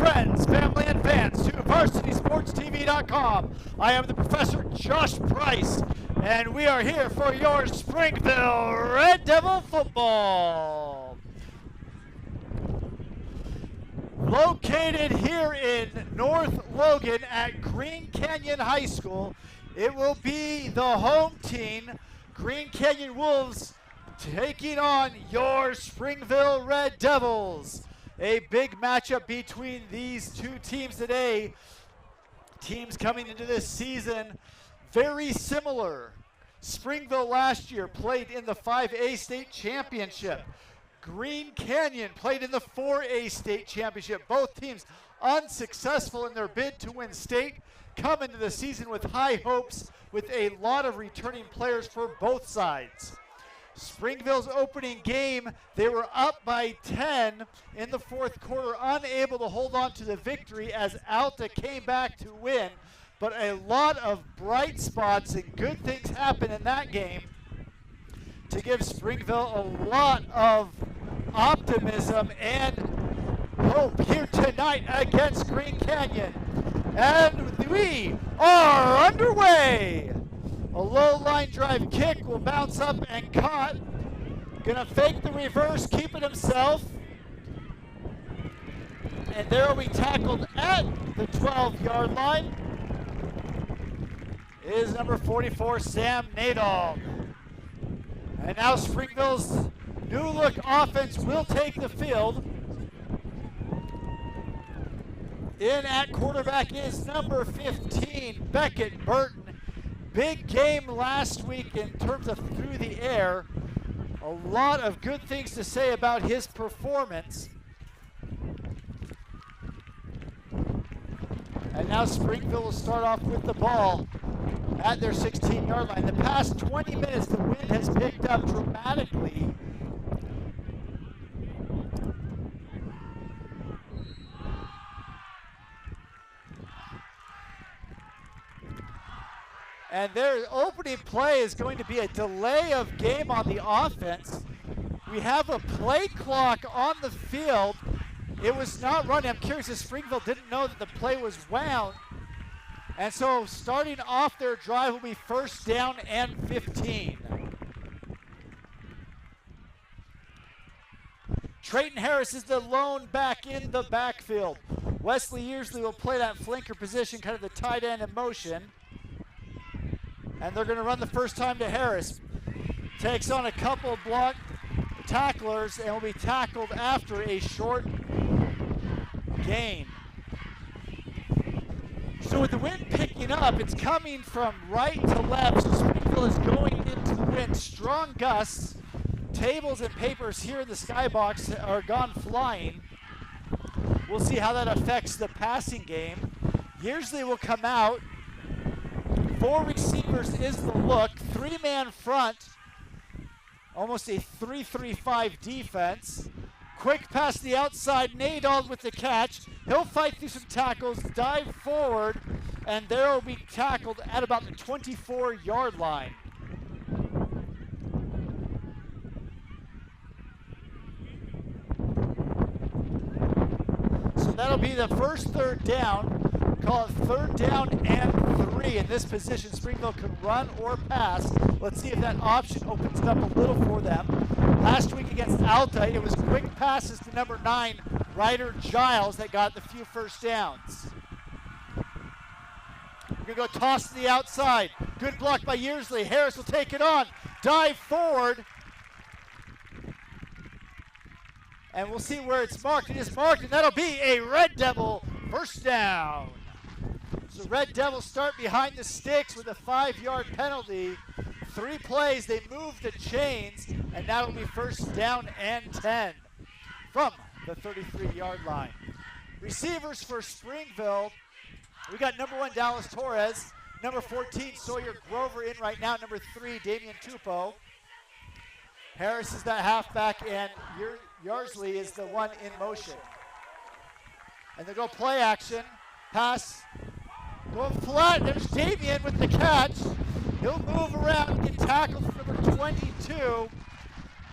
friends, family, and fans to VarsitySportsTV.com. I am the Professor Josh Price, and we are here for your Springville Red Devil football. Located here in North Logan at Green Canyon High School, it will be the home team, Green Canyon Wolves, taking on your Springville Red Devils. A big matchup between these two teams today. Teams coming into this season very similar. Springville last year played in the 5A state championship. Green Canyon played in the 4A state championship. Both teams unsuccessful in their bid to win state. Come into the season with high hopes with a lot of returning players for both sides. Springville's opening game, they were up by 10 in the fourth quarter, unable to hold on to the victory as Alta came back to win. But a lot of bright spots and good things happened in that game to give Springville a lot of optimism and hope here tonight against Green Canyon. And we are underway. A low line drive kick will bounce up and caught. Gonna fake the reverse, keep it himself. And there we tackled at the 12-yard line is number 44, Sam Nadal. And now Springville's new look offense will take the field. In at quarterback is number 15, Beckett Burton. Big game last week in terms of through the air. A lot of good things to say about his performance. And now Springville will start off with the ball at their 16-yard line. The past 20 minutes, the wind has picked up dramatically. And their opening play is going to be a delay of game on the offense. We have a play clock on the field. It was not running. I'm curious if Springville didn't know that the play was wound. And so starting off their drive will be first down and 15. Trayton Harris is the lone back in the backfield. Wesley Yearsley will play that flanker position, kind of the tight end in motion. And they're going to run the first time to Harris. Takes on a couple block tacklers and will be tackled after a short gain. So with the wind picking up, it's coming from right to left. So Springville is going into the wind. Strong gusts. Tables and papers here in the skybox are gone flying. We'll see how that affects the passing game. Yearsley will come out. 4 receivers is the look. 3-man front. Almost a 3-3-5 defense. Quick pass the outside. Nadal with the catch. He'll fight through some tackles, dive forward, and there will be tackled at about the 24-yard line. So that'll be the first third down. Call it third down and 3 in this position. Springville can run or pass. Let's see if that option opens it up a little for them. Last week against Alta, it was quick passes to number 9, Ryder Giles, that got the few first downs. We're going to go toss to the outside. Good block by Yearsley. Harris will take it on. Dive forward. And we'll see where it's marked. It is marked, and that'll be a Red Devil first down. So Red Devils start behind the sticks with a 5-yard penalty. 3 plays, they move the chains, and that'll be first down and 10 from the 33-yard line. Receivers for Springville, we got number 1, Dallas Torres, number 14, Sawyer Grover in right now, number 3, Damian Tupou. Harris is that halfback, and Yearsley is the one in motion. And they go play action, pass, going flat. There's Damian with the catch. He'll move around, get tackled for number 22.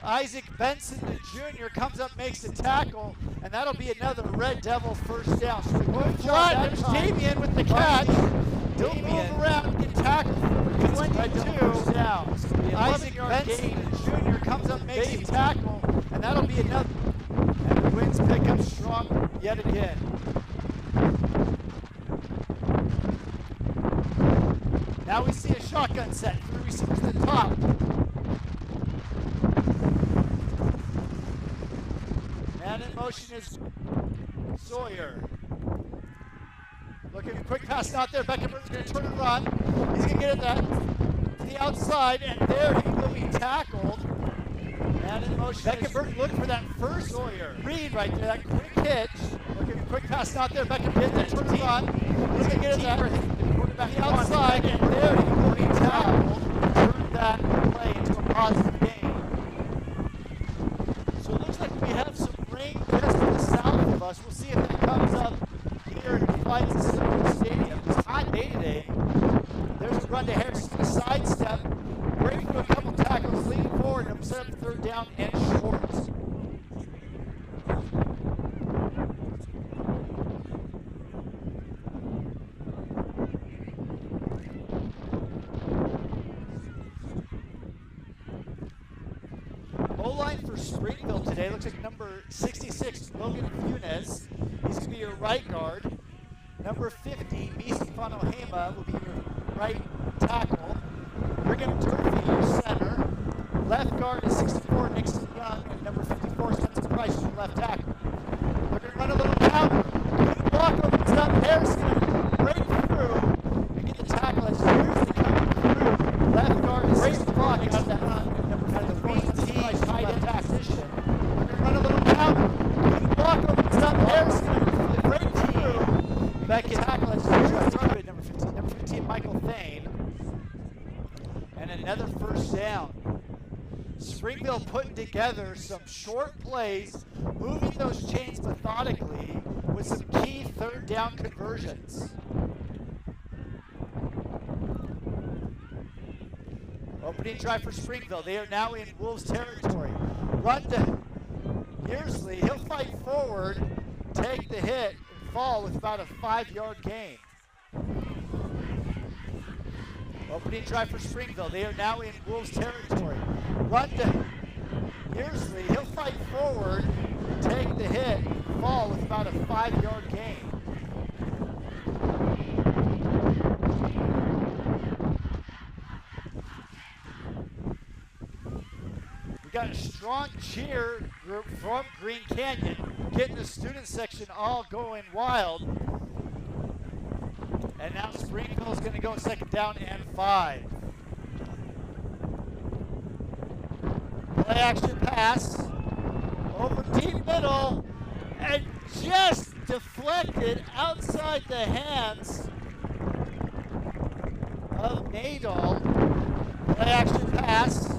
Isaac Benson, the junior, comes up, makes the tackle, and that'll be another Red Devil first down. So good flat. There's Damian with the catch. He'll move around and get tackled for 22 down. Isaac Benson, the junior, comes up, makes the tackle, and that'll be another. And the Winds pick up strong yet again. Now we see a shotgun set. Three receivers to the top. Man in motion is Sawyer. Looking a quick pass out there. Beckenberg's going to turn and run. He's going to get it to the outside, and there he will be tackled. Man in motion. Beckenberg looking for that first Sawyer read right there. That quick hitch. Looking a quick pass out there. Beckenberg going to turn and run. He's going to get it to the outside, and there he will be tackled. Turn that play into a positive gain. So it looks like we have some rain just to the south of us. We'll see if that comes up here in Clyde Stadium. It's a hot day today. There's a run to Harrison, a sidestep, break through a couple tackles, lean forward, and set up third down and short. O-line for Springville today looks like number 66, Logan Funes. He's going to be your right guard. Number 50, Misi Fanohema, will be your right tackle. Brigham Durfee, your center. Left guard is 64, Nixon Young, and number 54, Spencer Price, your left tackle. They're going to run a little counter. Good block opens up. Harris going to break through and get the tackle as Jersey coming through. Left guard is 64, Nixon Young, and number 54, tight end position. They're going to run a little counter. Good block opens up. Harris going to break through. Back in tackle as Jersey, number 15, Michael Thane. And another first down. Springville putting together some short plays, moving those chains methodically with some key third down conversions. Opening drive for Springville. They are now in Wolves territory. Run to Yearsley. He'll fight forward, take the hit, and fall with about a 5-yard gain. Opening drive for Springville. They are now in Wolves territory. Run to Yearsley. He'll fight forward, take the hit, and fall with about a 5-yard gain. We got a strong cheer group from Green Canyon, getting the student section all going wild. And now Springville is going to go second down and 5. Play action pass over deep middle and just deflected outside the hands of Nadal. Play action pass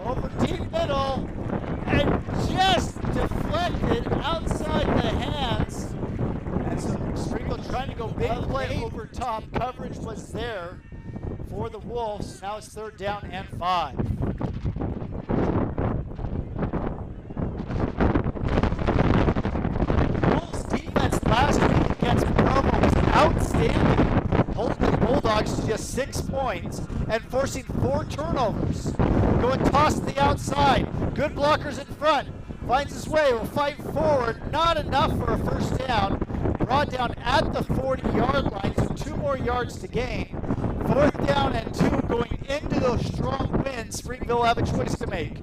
over deep middle and just deflected outside the hands. And so Springville trying to go big play over top. Coverage was there for the Wolves. Now it's third down and 5. Wolves defense last week against Provo was outstanding, holding the Bulldogs to just 6 points and forcing 4 turnovers. Going toss to the outside. Good blockers in front. Finds his way. Will fight forward. Not enough for a first down. Brought down at the 40-yard line, so 2 more yards to gain. Fourth down and 2 going into those strong winds. Springville have a choice to make.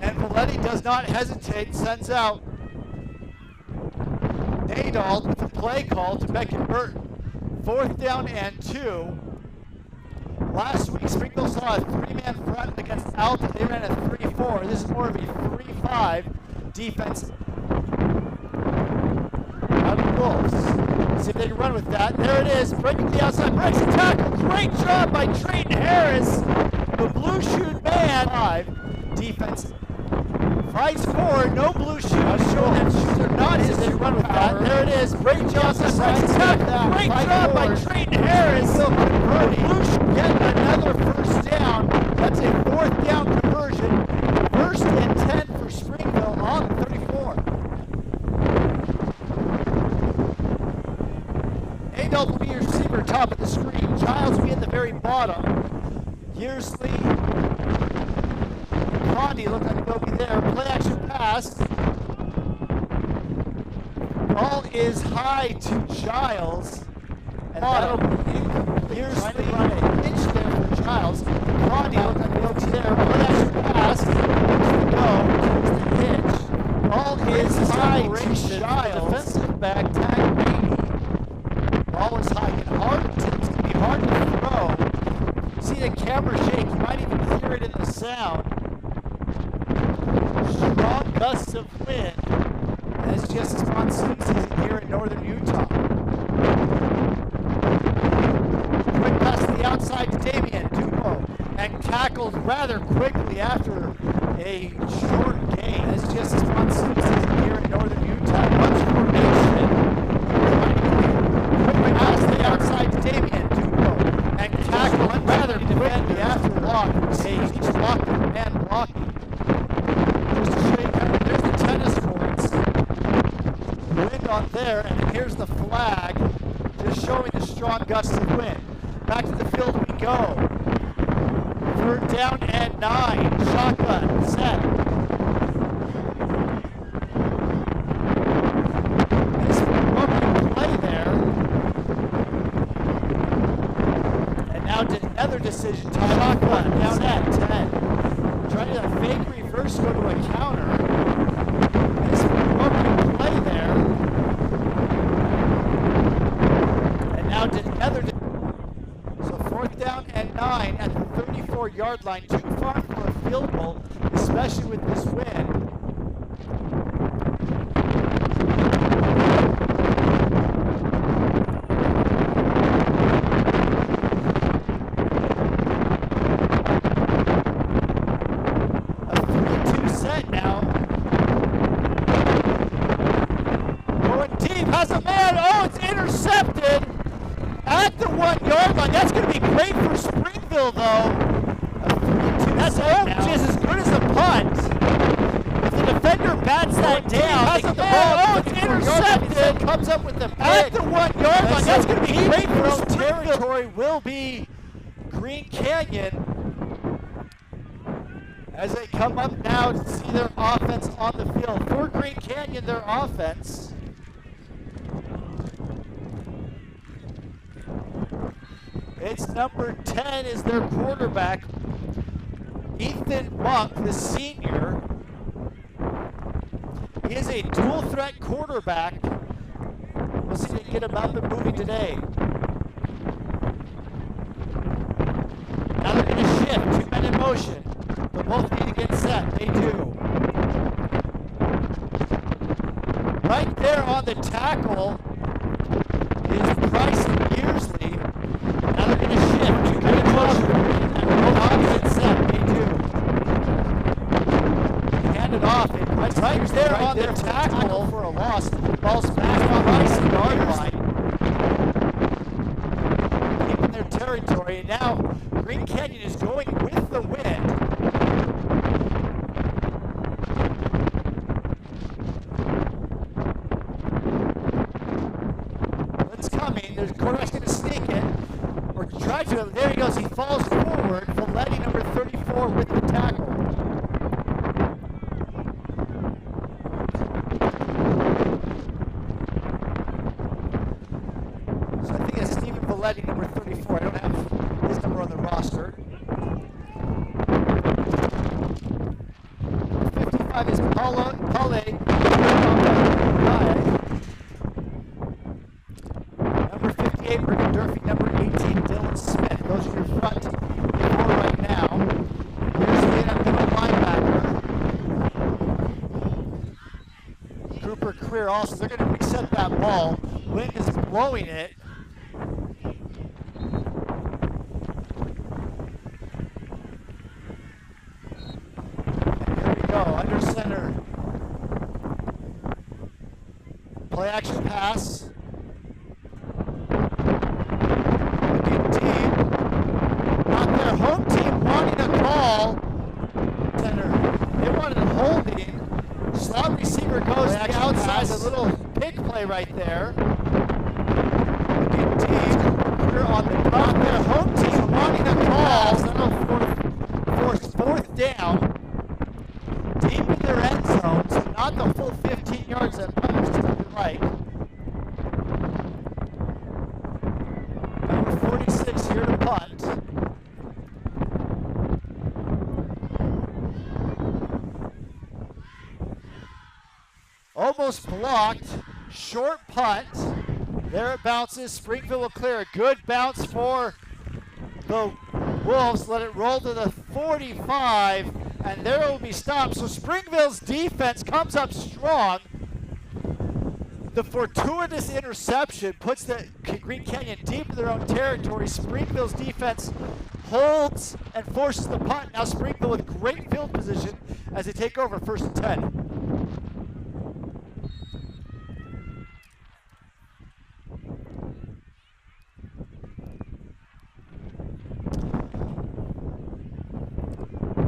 And Valetti does not hesitate, sends out Nadal with a play call to Beckett Burton. Fourth down and 2. Last week, Springville saw a 3-man front against Alta. They ran a 3-4. This is more of a 3-5 defense. Out of the Wolves. See if they can run with that. There it is. Breaking the outside. Breaks the tackle. Great job by Trayton Harris. The blue shoe man. 5. Defense fights forward. No blue shoes. Showing that shoes are not his. They run with that. There it is. Great job. Breaks the tackle. Great job by Trayton Harris. Blue shoe. Get another first down. That's a fourth down conversion. top of the screen. Giles will be at the very bottom. Yearsley, Condi look like they'll be there. Play action pass. Ball is high to Giles. And that'll be incomplete. Yearsley run an inch there for Giles. Condi look like they'll be there. Play action pass. Here's the hitch. Ball is high to Giles. Defensive back tag Brady. Ball is high and hard. It's going to be hard to throw. See the camera shake. You might even hear it in the sound. Strong gusts of wind. And it's just as monsoon season here in northern Utah. Quick pass to the outside to Damian Dumo. And tackled rather quickly after a short gain. It's just as monsoon season here in northern Utah. Much formation. Quick pass to the outside to Damian Dumo. And tackled rather quickly after block. A blocked man blocking. Just to show you kind of, there's the tennis courts. Wind on there, and here's the flag. Just showing the strong gusts of wind. Back to the field we go. 3rd down and 9. Shotgun, set. Nice broken play there. And now another decision time. Shotgun, down at 10. Trying to fake reverse, go to a counter. Nice broken play there. And now another. So 4th down and 9 at the 34-yard line. Too far for a field goal, especially with this wind. A 3-2 set now. Going deep, has a man. Oh, it's intercepted at the 1-yard line. That's going to be great for Springville, though. That's just as good as a punt. If the defender bats that down, they get the ball. Oh, it's intercepted. Comes up with the at the 1-yard line. That's going to be great for Springville. Territory will be Green Canyon as they come up now to see their offense on the field. For Green Canyon, their offense. It's number 10 is their quarterback, Ethan Monk, the senior. He is a dual threat quarterback. We'll see if they can get him up and moving today. Now they're going to shift, 2 men in motion. But both need to get set. They do. Right there on the tackle is Price and Yearsley. Now they're going to shift, 2 men in motion. And both opposite set. They do. Hand it off. And Price right there on the tackle for a loss. Ball smashed on Price and yard line. Keeping their territory. And now Green Canyon is going with the wind. It's coming. The quarterback's going to sneak it. Or try to. There he goes. He falls forward. Valetti, number 34, with the tackle. So I think it's Stephen Valetti, number 34. I don't have his number on the roster. 55 is Paule. Number 58, Brigham Durfee. Number 18, Dylan Smith. Those are your front four right now. Here's the middle linebacker. Cooper Career also. They're going to accept that ball. Wind is blowing it. Under center. Play action pass. Looking deep. Not their home team wanting a call. Center. They wanted holding. Slot receiver goes to the outside. A little pick play right there. Looking deep. center on the top. The home team wanting a call. That'll force fourth down. Deep in their end zone, so not the full 15 yards that Pirates would like. Number 46 here to punt. Almost blocked. Short punt. There it bounces. Springville will clear a good bounce for the Wolves. Let it roll to the 45, and there it will be stopped. So Springville's defense comes up strong. The fortuitous interception puts the Green Canyon deep in their own territory. Springville's defense holds and forces the punt. Now Springville with great field position as they take over 1st and 10.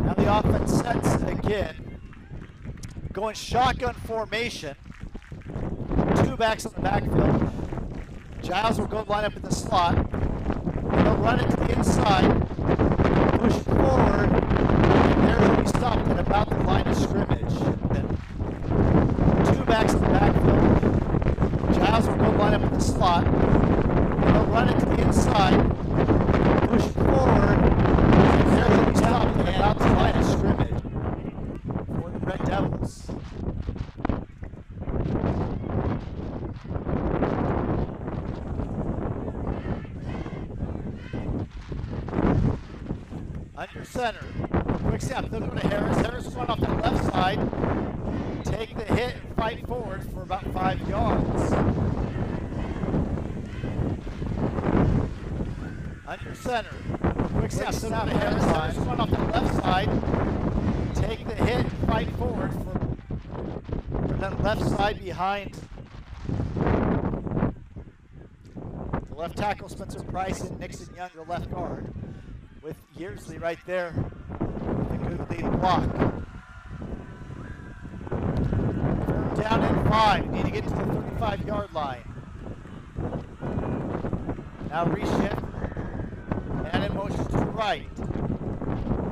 Now the offense sets again. Going shotgun formation. Two backs on the backfield. Giles will go line up in the slot. They'll run it to the inside. Push forward. And there will be stopped at about the line of scrimmage. Then two backs in the backfield. Giles will go line up in the slot. They'll run it to the inside. Push forward. And there will be stopped at about the line of scrimmage for the Red Devils. Under center. Quick snap. They'll go to Harris. Harris will run off the left side. Take the hit and fight forward for about 5 yards. Under center. Quick snap. They'll go to Harris. Harris will run off the left side. Take the hit and fight forward for that left side behind the left tackle Spencer Price and Nixon Young, the left guard. With Yearsley right there, with a good lead block. Down in 5, need to get to the 35-yard line. Now reshift, and in motion to the right.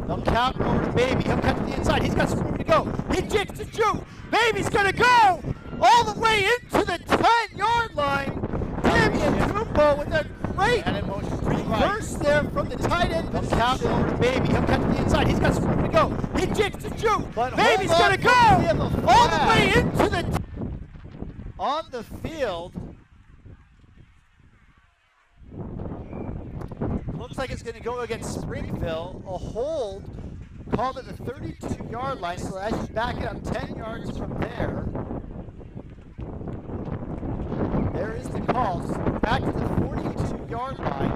They'll counter over to Baby, he'll cut to the inside, he's got some room to go. He jigs to shoot, Baby's gonna go all the way into the 10-yard line. Damian Tumbo with a great reverse there from the tight end. They'll counter over to Baby, he'll cut to the inside, he's got some room to go. He jigs to shoot, but Baby's gonna go all the way into the on the field. Looks like it's going to go against Springville. A hold called at the 32-yard line, so as you back it up 10 yards from there. There is the call. So back to the 42-yard line.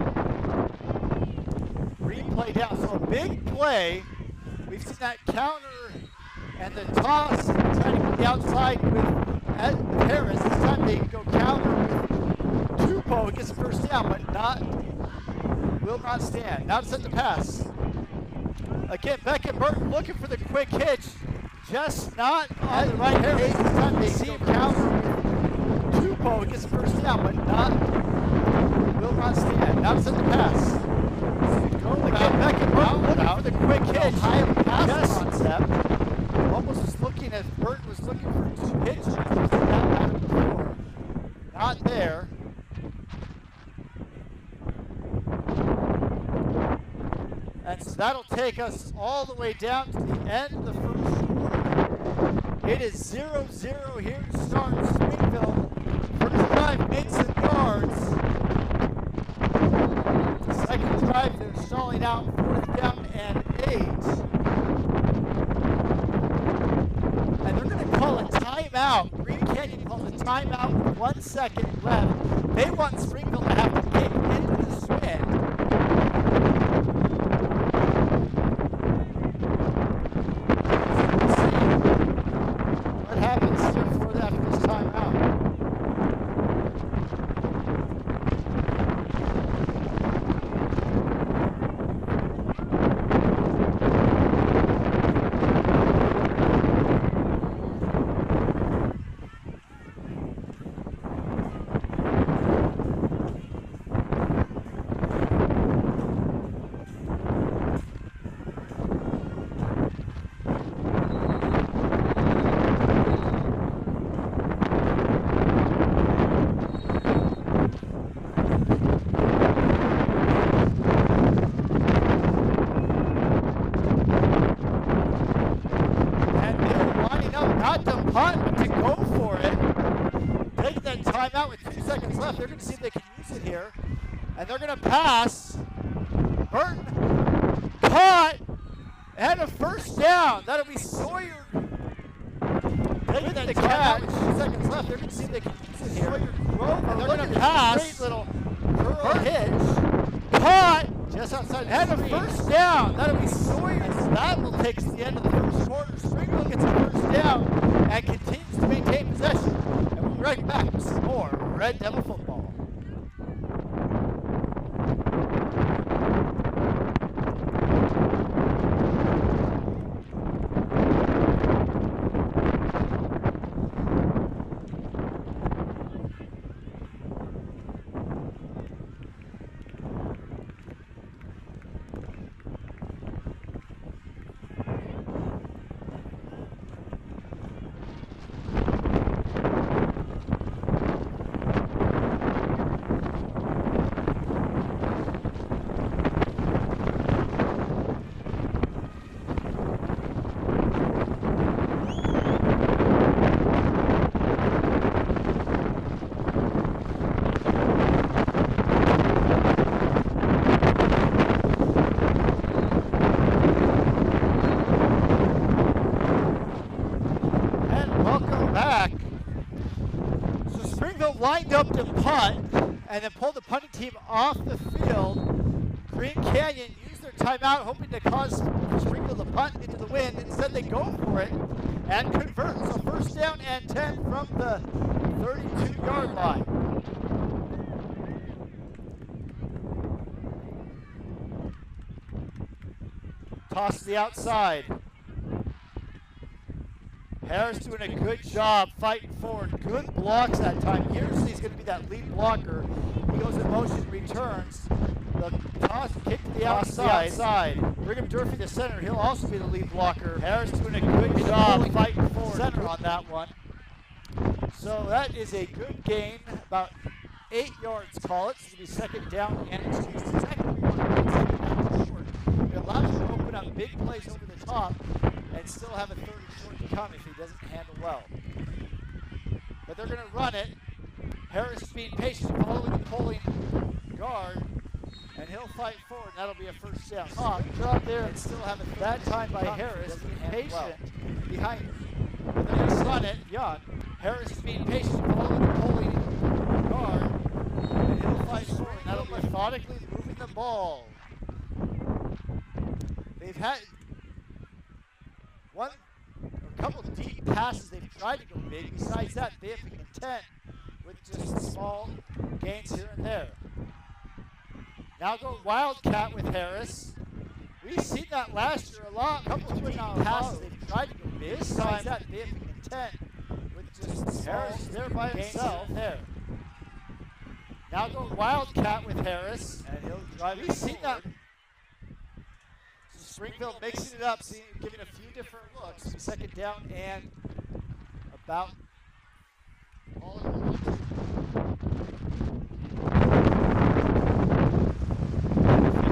Replay down. So a big play. We've seen that counter and the toss trying to go the outside with Harris. This time they go counter with Tupou. It gets the first down, but will not stand. Now to set the pass. Again, Beckett Burton looking for the quick hitch. Just not on the right pace. This time they see him counter with Tupou. It gets the first down, but will not stand. Now to set the pass. Again, Beckett Burton looking for the quick hitch. High pass concept. Almost was looking as Burton was looking for two hitches. Not there. And so that'll take us all the way down to the end of the first quarter. It is 0-0 here to start Springville. First drive made some yards. Second drive, they're stalling out, 4th down and 8. And they're going to call a timeout. Green Canyon calls a timeout with 1 second left. They want Springville to have to kick into the swing. What happens here for after this timeout? punt to go for it. Taking that timeout with 2 seconds left. They're going to see if they can use it here. And they're going to pass. Burton caught and a first down. That'll be Sawyer. Taking that timeout with 2 seconds left. They're going to see if they can use it here. And they're going to pass. Great little curl hitch. Caught just outside and a first down. That'll be Sawyer. And that will take us to the end of the first quarter. Springville gets a first down and continues to maintain possession. And we'll be right back with some more Red Devil football. Lined up to punt and then pulled the punting team off the field. Green Canyon used their timeout hoping to cause Springville to punt into the wind. Instead they go for it and convert. So first down and 10 from the 32-yard line. Toss to the outside. Harris doing a good job fighting forward. Good blocks that time. Usually he's going to be that lead blocker. He goes in motion, returns. The toss, kick to the outside. Brigham Durfee, the center. He'll also be the lead blocker. Harris doing a good job fighting forward. Center on that one. So that is a good gain. About 8 yards, call it. So it'll be second down and it's used. Second down short. It allows you to open up big plays over the top and still have a 30 short to come if he doesn't handle well. But they're going to run it. Harris being patient, following the pulling guard, and he'll fight forward, and that'll be a first down. Good job there, and still have a that time by Harris, being patient behind him. And they're going to run it, Young. Harris being patient, following the pulling guard, and he'll fight forward, and that'll be methodically moving the ball. They've had a couple of deep passes they've tried to go big. Besides that, they have been content with just small gains here and there. Now go Wildcat with Harris. We've seen that last year a lot. A couple of deep passes they've tried to go big. Besides that, they have been content with just Harris there by himself. There. Now go Wildcat with Harris, and he'll drive. We've seen that. Springville mixing it up, giving a few different looks. Second down and about all in one.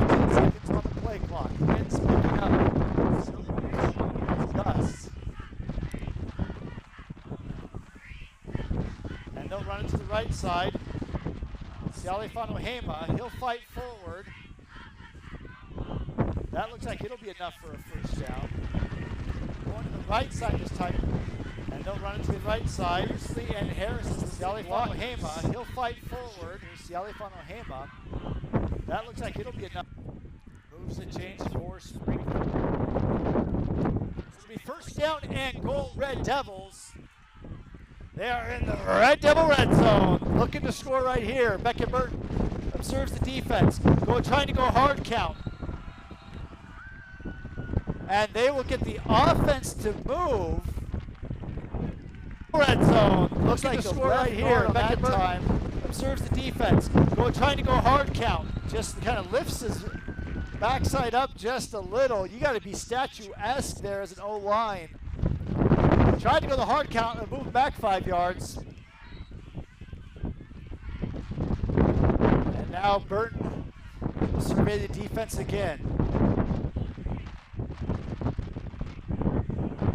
15 seconds on the play clock. Wind's picking up. Gusts. And they'll run it to the right side. Sialefanohema, he'll fight forward. That looks like it'll be enough for a first down. Going to the right side this time. And they'll run it to the right side. Beersley and Harris is Sialefanohema. He'll fight forward. Here's Sialefanohema. That looks like it'll be enough. Moves the change for Springville. It'll be first down and goal, Red Devils. They are in the Red Devil red zone. Looking to score right here. Beckett Burton observes the defense. Trying to go hard count. And they will get the offense to move. Red zone. Looks like a score right here. Beckett time observes the defense. Trying to go hard count. Just kind of lifts his backside up just a little. You got to be statuesque there as an O-line. Tried to go the hard count and move back 5 yards. And now Burton will survey the defense again.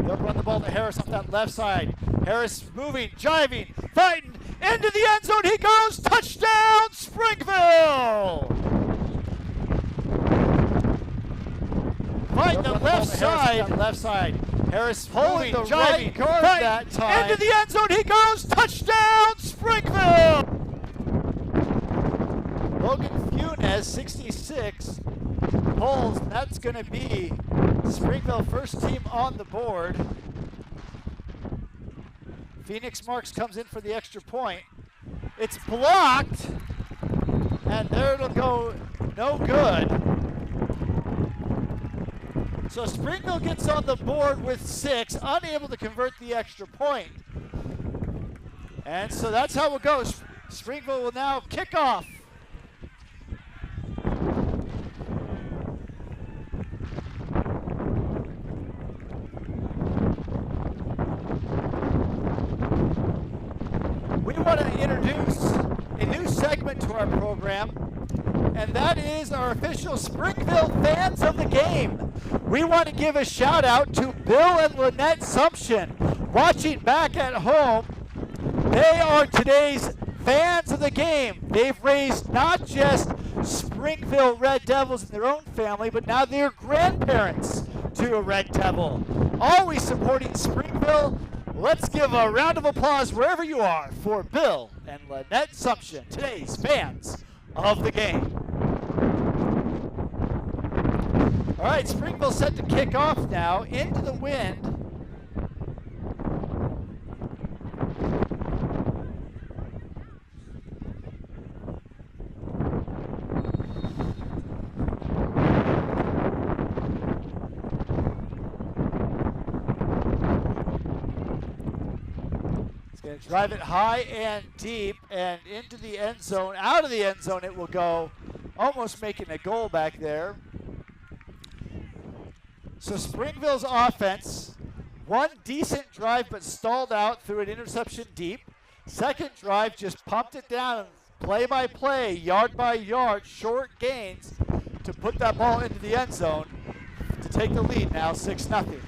They'll run the ball to Harris off that left side. Harris moving, jiving, fighting, into the end zone he goes! Touchdown, Springville! Fighting the left side. Harris holding the right guard that time. Into the end zone he goes! Touchdown, Springville! Logan Funes, 66, pulls. That's going to be Springville first team on the board. Phoenix Marks comes in for the extra point. It's blocked, and there it'll go, no good. So Springville gets on the board with 6, unable to convert the extra point. And so that's how it goes. Springville will now kick off. We want to introduce a new segment to our program, and that is our official Springville fans of the game. We want to give a shout out to Bill and Lynette Sumption, watching back at home. They are today's fans of the game. They've raised not just Springville Red Devils in their own family, but now they're grandparents to a Red Devil. Always supporting Springville. Let's give a round of applause wherever you are for Bill and Lynette Sumption, today's fans of the game. All right, Springville set to kick off now into the wind. Going to drive it high and deep and into the end zone. Out of the end zone it will go, almost making a goal back there. So Springville's offense, one decent drive but stalled out through an interception deep. Second drive just pumped it down, play by play, yard by yard, short gains to put that ball into the end zone to take the lead now 6-0.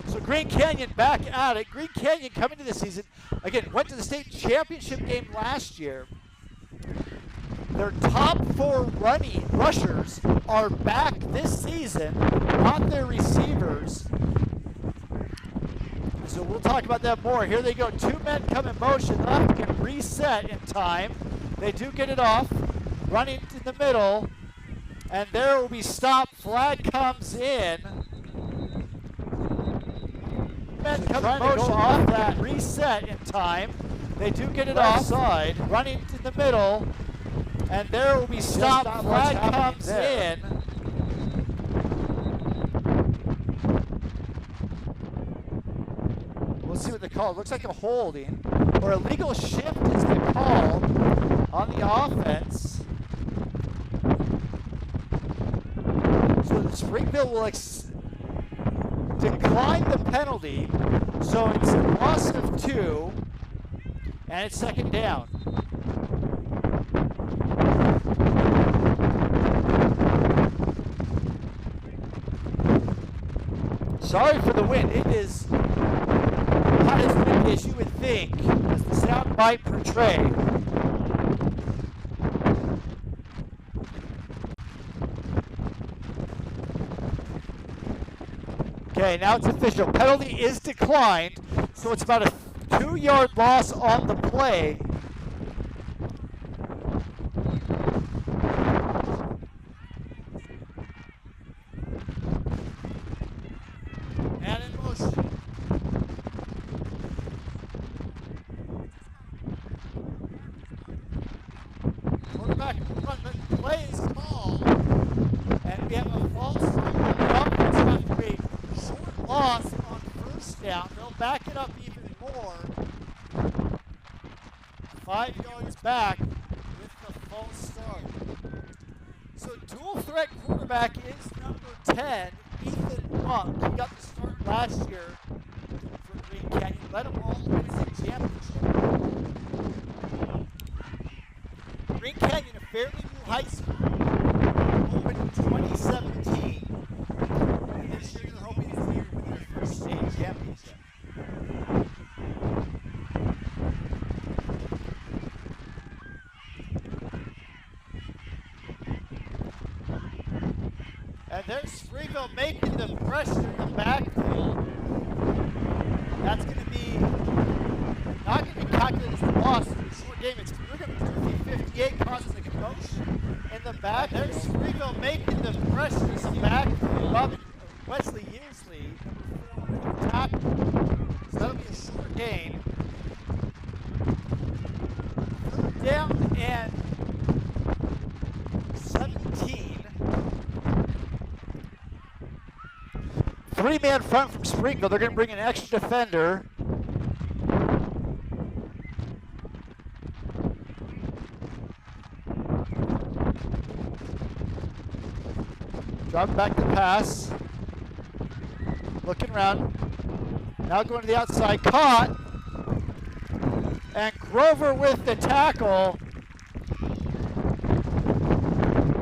So Green Canyon back at it. Green Canyon coming to the season, again, went to the state championship game last year. Their top 4 rushers are back this season, not their receivers. So we'll talk about that more. Here they go, 2 men come in motion, left can reset in time. They do get it off, running in the middle, and there will be stopped. Flag comes in. Men come in motion off that reset in time. They do get it offside, running in the middle, and there will be stopped. Flag comes in. We'll see what they call. It looks like a holding or a legal shift is the call on the offense. So the Springville will decline the penalty, so it's a loss of 2, and it's second down. Sorry for the wind. It is not as windy as you would think, as the sound might portray. Okay, now it's official. Penalty is declined, so it's about a 2-yard loss on the play. And in motion. Quarterback in front, but the play is called. And we have a false start on the offense after a short loss on first down. They'll back it up even more. 5 yards back with the false start. So dual threat quarterback is number 10, Ethan Monk. He got the start last year for Green Canyon. Led them all the way to the championship. Green Canyon, a fairly new high school, opened in 2017. And this year they're hoping it's the year with their first state. And there's Springville making the pressure in the backfield. That's going to be not going to be calculated as a loss in the short game. It's we're going to 58 causes a commotion in the back. There's Springville making the pressure in the backfield. Wesley Usley, number 4, with the tackle. So that'll be a short gain. Third down and 17. 3-man front from Springville. They're going to bring an extra defender. Drop back the pass. Looking around. Now going to the outside. Caught. And Grover with the tackle.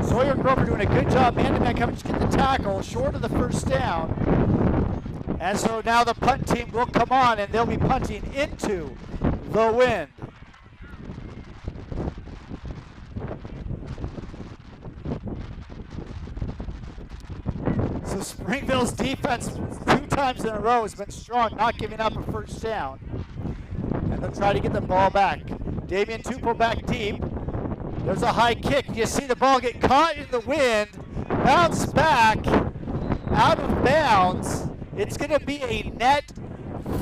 Sawyer Grover doing a good job man-to-man coverage to get the tackle short of the first down. And so now the punt team will come on and they'll be punting into the wind. So Springville's defense 2 times in a row has been strong, not giving up a first down. And they'll try to get the ball back. Damian Tupou back deep. There's a high kick. You see the ball get caught in the wind, bounce back, out of bounds. It's going to be a net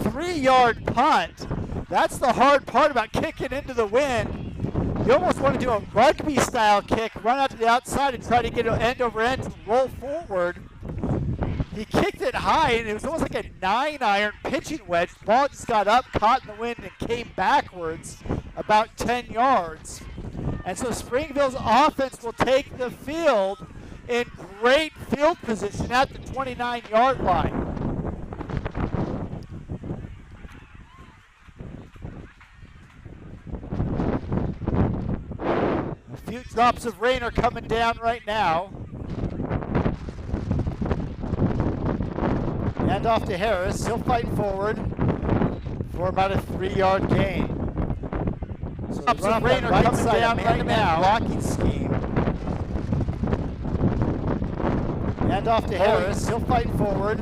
3-yard punt. That's the hard part about kicking into the wind. You almost want to do a rugby-style kick, run out to the outside and try to get an end over end and roll forward. He kicked it high, and it was almost like a 9-iron pitching wedge. The ball just got up, caught in the wind, and came backwards about 10 yards. And so Springville's offense will take the field in great field position at the 29-yard line. A few drops of rain are coming down right now. Hand off to Harris. He'll fight forward for about a 3-yard gain. So drops of rain are coming down right now. Blocking scheme. Hand off to Harris. He'll fight forward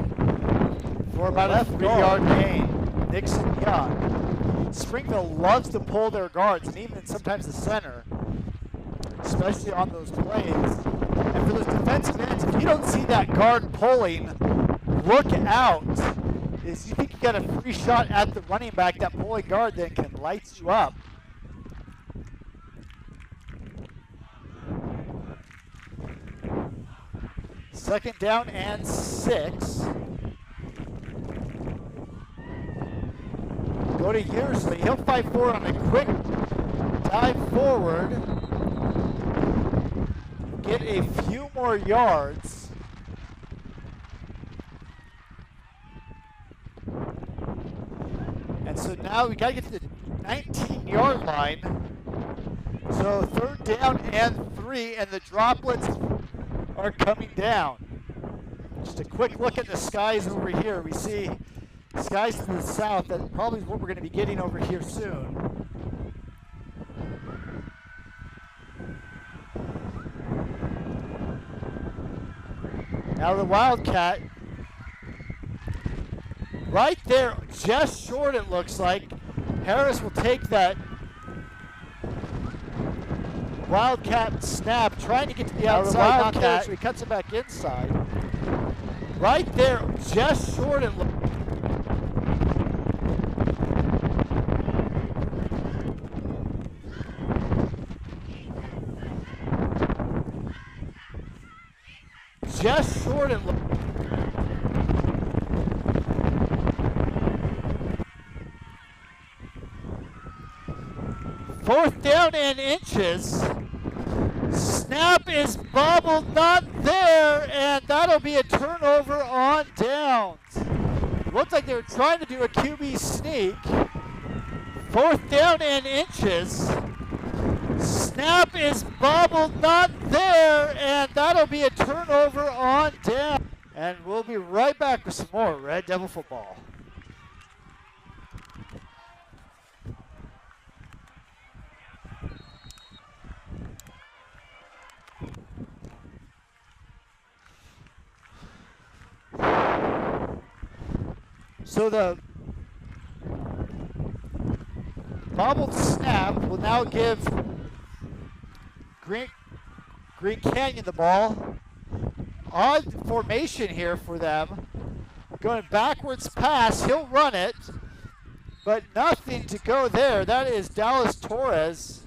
for about a 3-yard gain. Nixon Young. Springville loves to pull their guards, and even sometimes the center, especially on those plays. And for those defensive ends, if you don't see that guard pulling, look out. Is you think you got a free shot at the running back, that pulling guard then can light you up. Second down and 6. Go to Yearsley. He'll fight forward on a quick dive forward. Get a few more yards. And so now we got to get to the 19-yard line. So third down and 3, and the droplets are coming down. Just a quick look at the skies over here. We see skies to the south. That probably is what we're going to be getting over here soon. Now the Wildcat, right there, just short it looks like. Harris will take that Wildcat snap, trying to get to the outside. Wildcat, so he cuts it back inside. Right there, just short it looks. Just short it looks. Fourth down and inches. Snap is bobbled, not there, and that'll be a turnover on downs. Looks like they were trying to do a QB sneak. Fourth down and inches. Snap is bobbled, not there, and that'll be a turnover on down. And we'll be right back with some more Red Devil football. So the bobbled snap will now give Green Canyon the ball. Odd formation here for them. Going backwards pass, he'll run it, but nothing to go there. That is Dallas Torres.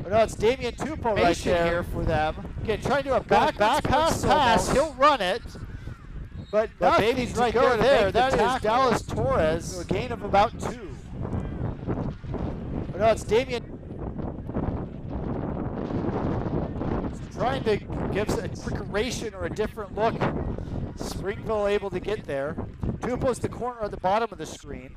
Oh, no, it's Damian Tupou right there here for them. Again, trying to do a back pass, he'll run it, but nothing to right go there. That is Dallas Torres. So a gain of about 2. Oh, no, it's Damian. Trying to give a preparation or a different look. Springville able to get there. Tupou's the corner at the bottom of the screen.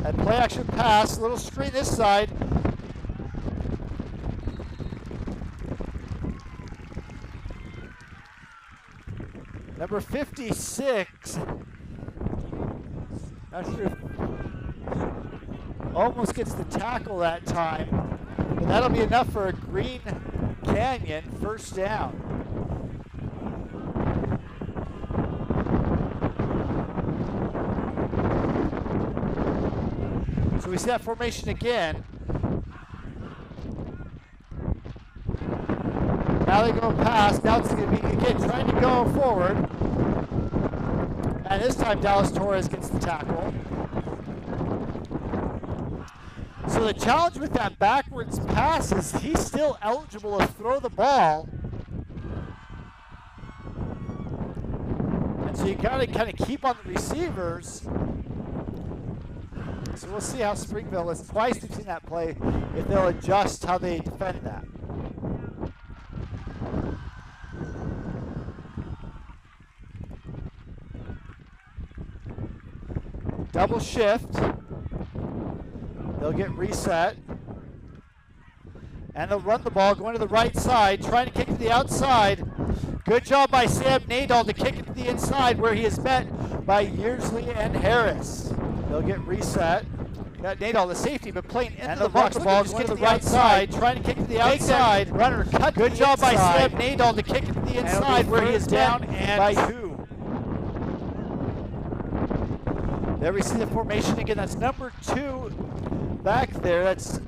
And play action pass, little screen this side. Number 56. Not sure. Almost gets the tackle that time. But that'll be enough for a Green Canyon first down. So we see that formation again. Now they go past. Now it's going to be, again, trying to go forward. And this time Dallas Torres gets the tackle. So the challenge with that backwards pass is he's still eligible to throw the ball. And so you got to kind of keep on the receivers. So we'll see how Springville is. Twice we've seen that play, if they'll adjust how they defend that. Double shift. They'll get reset. And they'll run the ball, going to the right side, trying to kick to the outside. Good job by Sam Nadal to kick it to the inside where he is met by Yearsley and Harris. They'll get reset. Got Nadal, the safety, but playing into the box. The ball going to the right side, trying to kick to the outside. Runner cut. Good job by Sam Nadal to kick it to the inside where he is down and by 2. There we see the formation again. That's number 2 back there. That's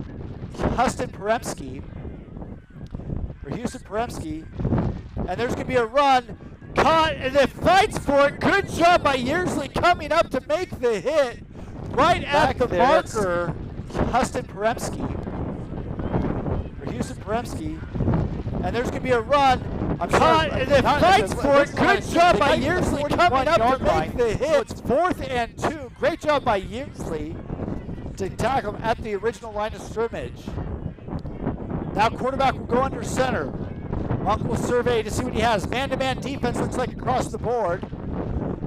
Houston Poremski, or Houston Poremski. And there's going to be a run. Caught, and it fights for it. Good job by Yearsley coming up to make the hit right at the marker. Houston Poremski, or Houston Poremski. And there's going to be a run. Caught, and it fights for it. Good job by Yearsley coming up to make the hit. So it's 4th and 2. Great job by Yearsley to tackle him at the original line of scrimmage. Now quarterback will go under center. Monk will survey to see what he has. Man-to-man defense looks like across the board.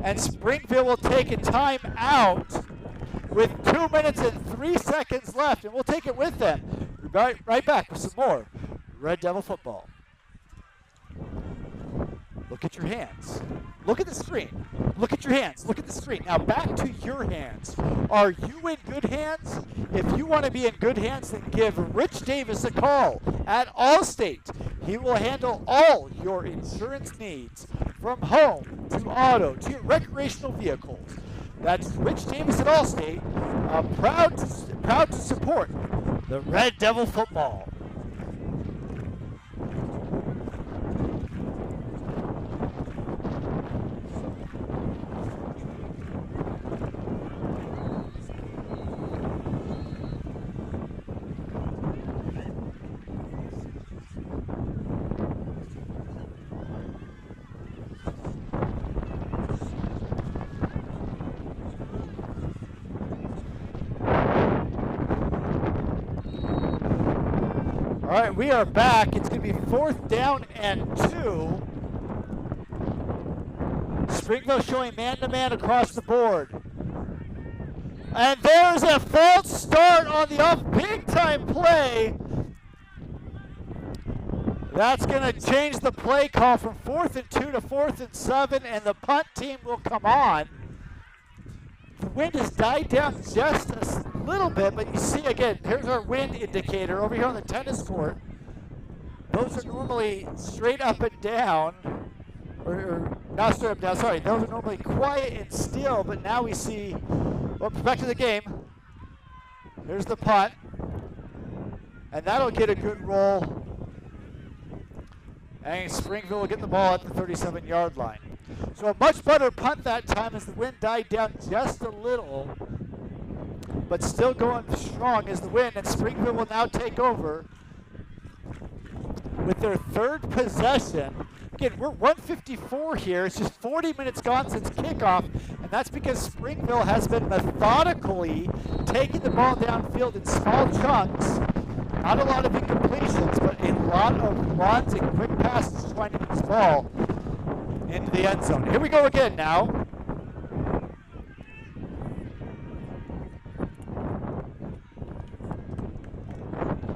And Springville will take a timeout with 2 minutes and 3 seconds left. And we'll take it with them. Right back with some more Red Devil football. Look at your hands. Look at the screen. Look at your hands. Look at the screen. Now back to your hands. Are you in good hands? If you want to be in good hands, then give Rich Davis a call at Allstate. He will handle all your insurance needs, from home to auto to your recreational vehicles. That's Rich Davis at Allstate, proud to support the Red Devil football. All right, we are back. It's going to be 4th down and 2. Springville showing man-to-man across the board. And there's a false start on the off big-time play. That's going to change the play call from 4th and 2 to 4th and 7, and the punt team will come on. The wind has died down just a little bit, but you see again, here's our wind indicator over here on the tennis court. Those are normally straight up and down, or not straight up and down, sorry. Those are normally quiet and still, but now we see, well, back to the game. Here's the punt, and that'll get a good roll. And Springville will get the ball at the 37-yard line. So a much better punt that time as the wind died down just a little, but still going strong as the wind, and Springville will now take over with their third possession. Again, we're 154 here. It's just 40 minutes gone since kickoff, and that's because Springville has been methodically taking the ball downfield in small chunks. Not a lot of incompletions, but a lot of runs and quick passes trying to get this ball into the end zone. Here we go again now.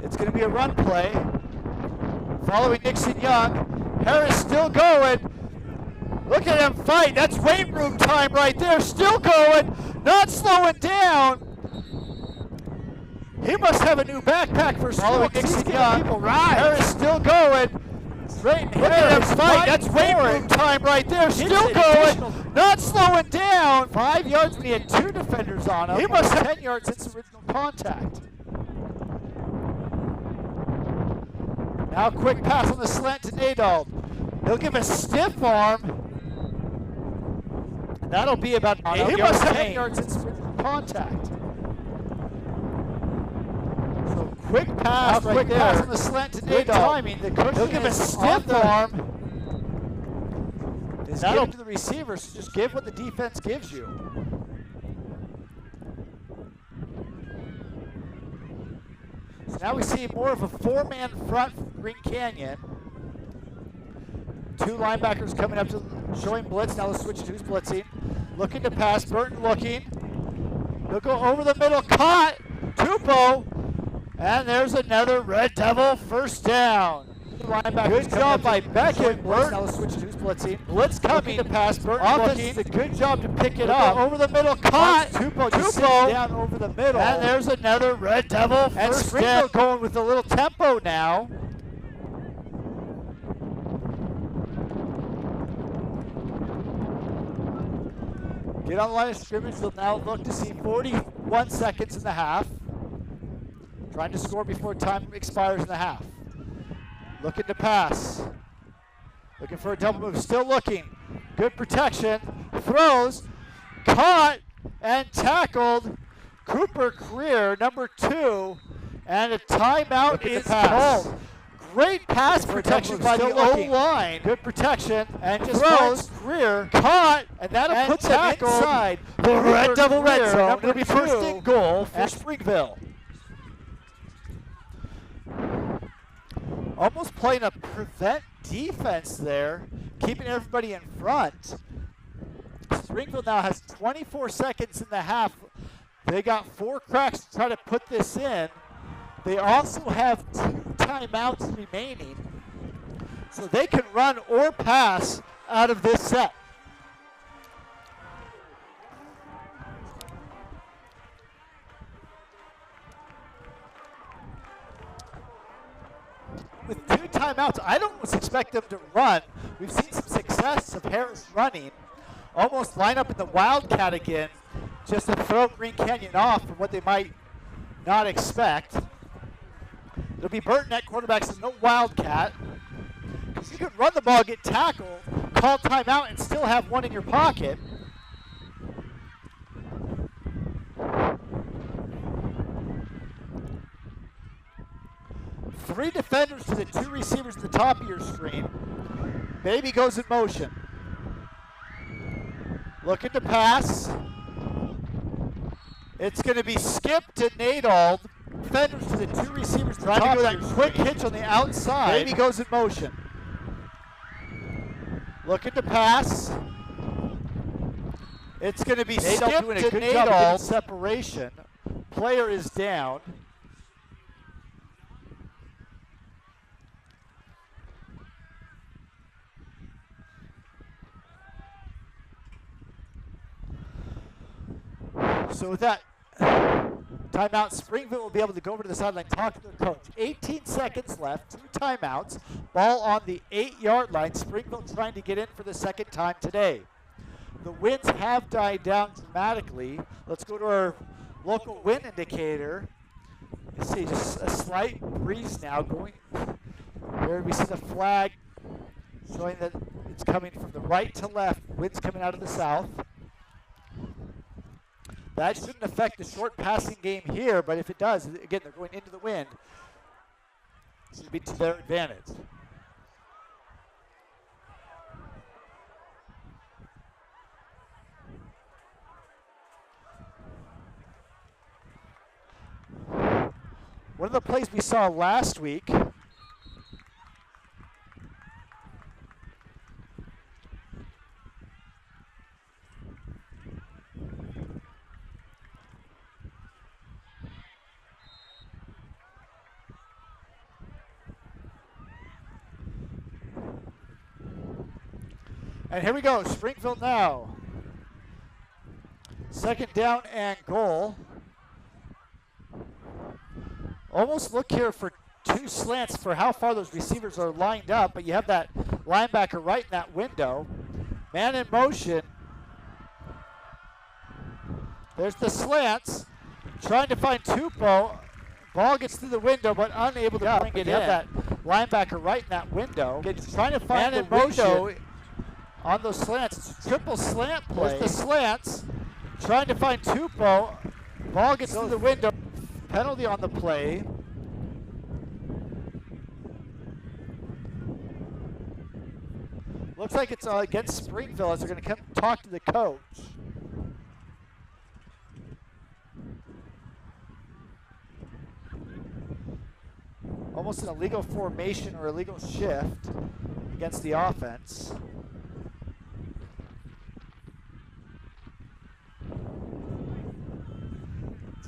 It's going to be a run play. Following Nixon Young. Harris still going. Look at him fight. That's weight room time right there. Still going. Not slowing down. He must have a new backpack for following Nixon Young. Harris still going. Look at him fight. That's weight room time right there. Still going. Not slowing down. 5 yards when he had 2 defenders on him. He must have 10 yards since original contact. Now quick pass on the slant to Nadal. He'll give a stiff arm. And that'll be about 8 yards since original contact. So quick pass right there. Pass on the slant to Nadal. Timing. He'll give a stiff arm. That'll to the receiver, so just give what the defense gives you. So now we see more of a 4-man front from Green Canyon. 2 linebackers coming up to showing blitz. Now let's switch to who's blitzing. Looking to pass. Burton looking. He'll go over the middle. Caught. Tupou. And there's another Red Devil first down. Good job by Beckett. Burton. Now let's switch to who's blitzing. Blitz coming to pass. Burton looking. A good job to pick it up. Over the middle. Caught. Tupou down over the middle. And there's another Red Devil first and Springville going with a little tempo now. Get on the line of scrimmage. They'll now look to see 41 seconds in the half. Trying to score before time expires in the half. Looking to pass. Looking for a double move. Still looking. Good protection. Throws. Caught and tackled. Cooper Creer, number 2. And a timeout is called. Great pass protection by the O-line. Good protection. And just throws. Creer. Caught. And that'll put them inside the Red Devil red zone. It'll be first and goal for Springville. Almost playing a prevent defense there, keeping everybody in front. Springville now has 24 seconds in the half. They got 4 cracks to try to put this in. They also have 2 timeouts remaining, so they can run or pass out of this set. With 2 timeouts, I don't expect them to run. We've seen some success of Harris running. Almost line up in the Wildcat again, just to throw Green Canyon off from what they might not expect. It'll be Burton at quarterback, so no Wildcat. Because you could run the ball, get tackled, call timeout, and still have one in your pocket. Three defenders to the 2 receivers at the top of your screen. Baby goes in motion. Looking to pass. It's going to be skipped to Nadal. Defenders to the 2 receivers at the top of that quick hitch on the outside. Baby goes in motion. Looking to pass. It's going to be skipped to Nadal. Separation. Player is down. So with that, Timeout. Springville will be able to go over to the sideline, talk to their coach. 18 seconds left, 2 timeouts. Ball on the 8-yard line. Springville trying to get in for the second time today. The winds have died down dramatically. Let's go to our local wind indicator. You see just a slight breeze now going. Here we see the flag showing that it's coming from the right to left. Winds coming out of the south. That shouldn't affect the short passing game here, but if it does, again, they're going into the wind. It should be to their advantage. One of the plays we saw last week and here we go, Springville now. Second down and goal. Almost look here for 2 slants for how far those receivers are lined up, but you have that linebacker right in that window. Man in motion. There's the slants. Trying to find Tupou. Ball gets through the window, but unable to bring it in. You have that linebacker right in that window. Trying to find the window on those slants. It's a triple slant play. There's the slants. Trying to find Tupou. Ball gets through the window. Penalty on the play. Looks like it's against Springville as they're going to come talk to the coach. Almost an illegal formation or illegal shift against the offense.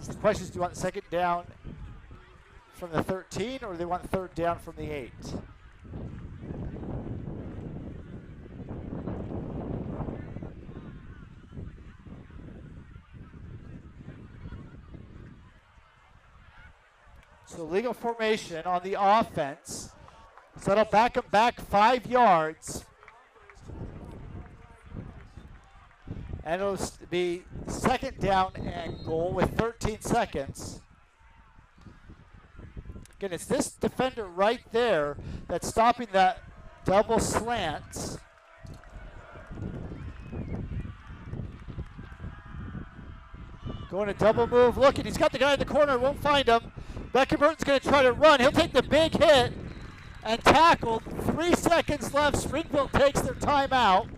The question is, do you want second down from the 13 or do they want third down from the 8? So legal formation on the offense. So that'll back them back 5 yards. And it'll be second down and goal with 13 seconds. Again, it's this defender right there that's stopping that double slants. Going a double move, looking, he's got the guy in the corner, won't find him. Beckenbert's gonna try to run, he'll take the big hit and tackle. 3 seconds left, Springville takes their timeout.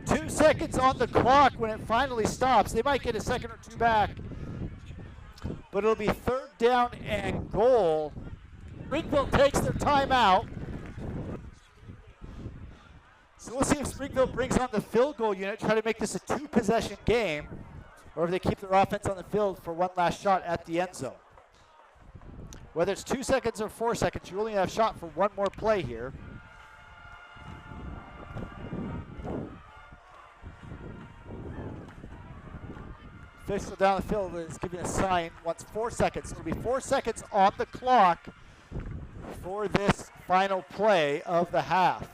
2 seconds on the clock when it finally stops. They might get a second or 2 back, but it'll be third down and goal. Springville takes their timeout. So we'll see if Springville brings on the field goal unit, try to make this a 2-possession game, or if they keep their offense on the field for one last shot at the end zone. Whether it's 2 seconds or 4 seconds, you only have a shot for one more play here. Official down the field is giving a sign, wants 4 seconds. It'll be 4 seconds on the clock for this final play of the half.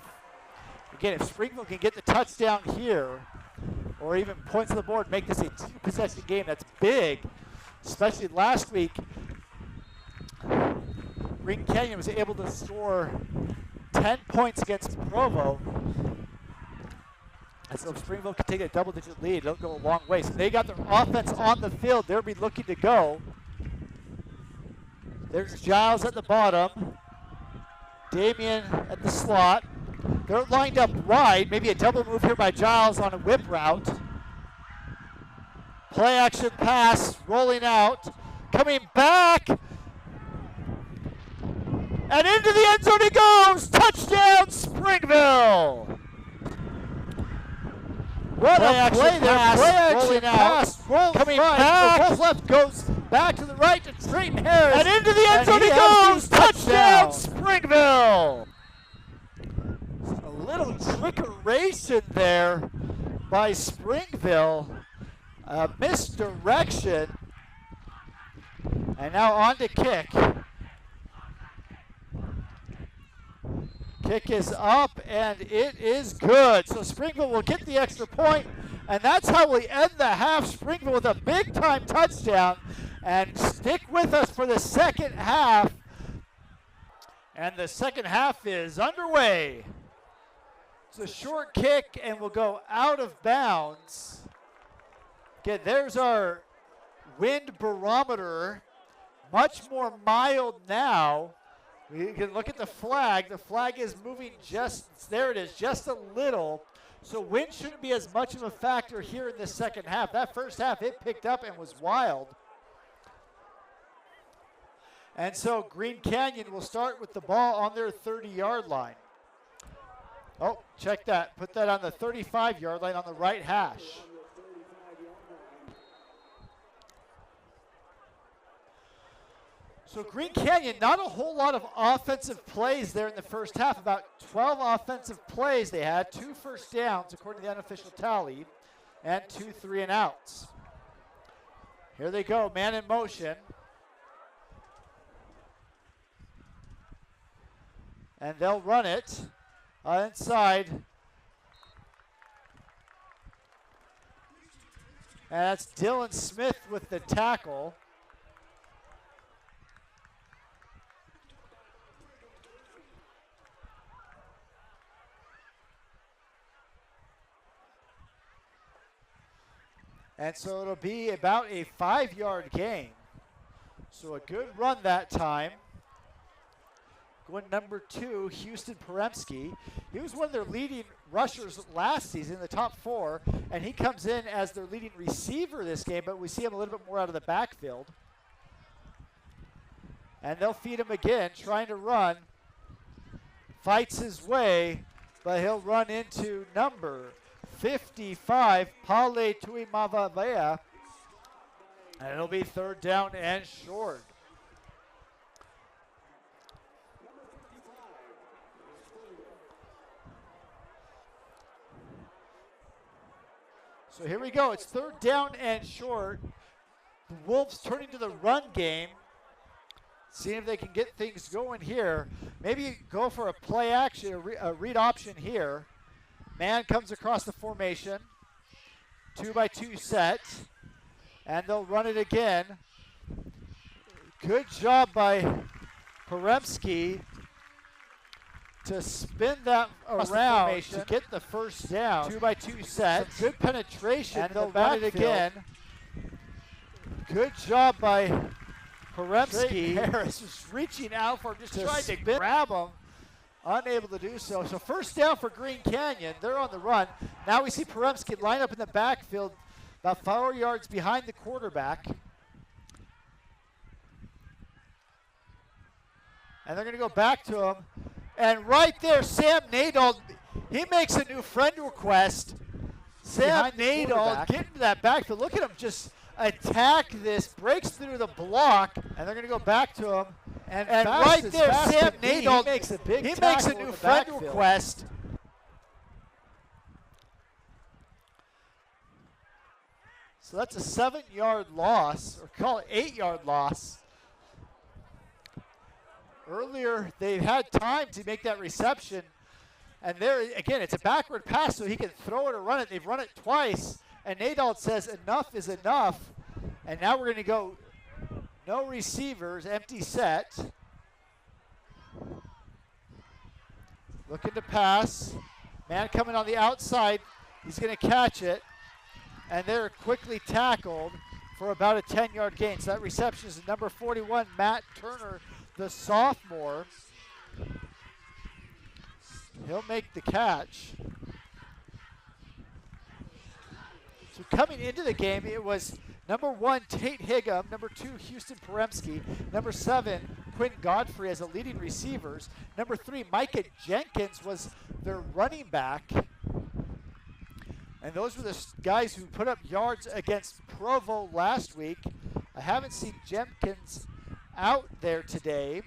Again, if Springville can get the touchdown here, or even points on the board, make this a 2-possession game, that's big. Especially last week, Green Canyon was able to score 10 points against Provo. And so if Springville can take a double-digit lead, they'll go a long way. So they got their offense on the field. They'll be looking to go. There's Giles at the bottom. Damian at the slot. They're lined up wide. Maybe a double move here by Giles on a whip route. Play action pass, rolling out. Coming back. And into the end zone he goes. Touchdown, Springville. What a play there. Play action pass. Roll coming back. Both left goes back to the right to Trayton Harris. And into the end zone he goes. Touchdown, Springville. A little trickeration there by Springville. Misdirection. And now on to kick. Kick is up, and it is good. So Springville will get the extra point, and that's how we end the half. Springville with a big-time touchdown. And stick with us for the second half. And the second half is underway. It's a short kick, and we'll go out of bounds. Okay, there's our wind barometer. Much more mild now. We can look at the flag. The flag is moving just, there it is, just a little. So wind shouldn't be as much of a factor here in the second half. That first half, it picked up and was wild. And so Green Canyon will start with the ball on their 30-yard line. Oh, check that. Put that on the 35-yard line on the right hash. So Green Canyon, not a whole lot of offensive plays there in the first half. About 12 offensive plays they had. 2 first downs, according to the unofficial tally, and 2 3-and-outs. Here they go, man in motion. And they'll run it inside. And that's Dylan Smith with the tackle. And so it'll be about a 5-yard gain. So a good run that time. Going number 2, Houston Poremski. He was one of their leading rushers last season in the top 4, and he comes in as their leading receiver this game, but we see him a little bit more out of the backfield. And they'll feed him again, trying to run. Fights his way, but he'll run into number 55, Pale Tuimavavea, and it'll be 3rd down and short. So here we go. It's 3rd down and short. The Wolves turning to the run game, seeing if they can get things going here. Maybe go for a play action, a read option here. Man comes across the formation. 2-by-2 set. And they'll run it again. Good job by Poremski to spin that around to get the first down. 2-by-2 set. Some good penetration. And they'll run it again. Good job by Poremski. Harris was reaching out for him, just trying to grab him. Unable to do so. So first down for Green Canyon. They're on the run. Now we see Poremski line up in the backfield about 4 yards behind the quarterback. And they're going to go back to him. And right there, Sam Nadal, he makes a new friend request. Sam Nadal getting to that backfield. Look at him just attack this, breaks through the block, and they're going to go back to him. And right there, Sam Nadal makes a new friend request. So that's a 7-yard loss, or call it 8-yard loss. Earlier, they've had time to make that reception. And there, again, it's a backward pass, so he can throw it or run it. They've run it twice, and Nadal says enough is enough. And now we're going to go no receivers, empty set. Looking to pass. Man coming on the outside. He's going to catch it. And they're quickly tackled for about a 10-yard gain. So that reception is number 41, Matt Turner, the sophomore. He'll make the catch. So coming into the game, it was number 1, Tate Higgum, number 2, Houston Poremski, number 7, Quinn Godfrey as the leading receivers, number 3, Micah Jenkins was their running back. And those were the guys who put up yards against Provo last week. I haven't seen Jenkins out there today.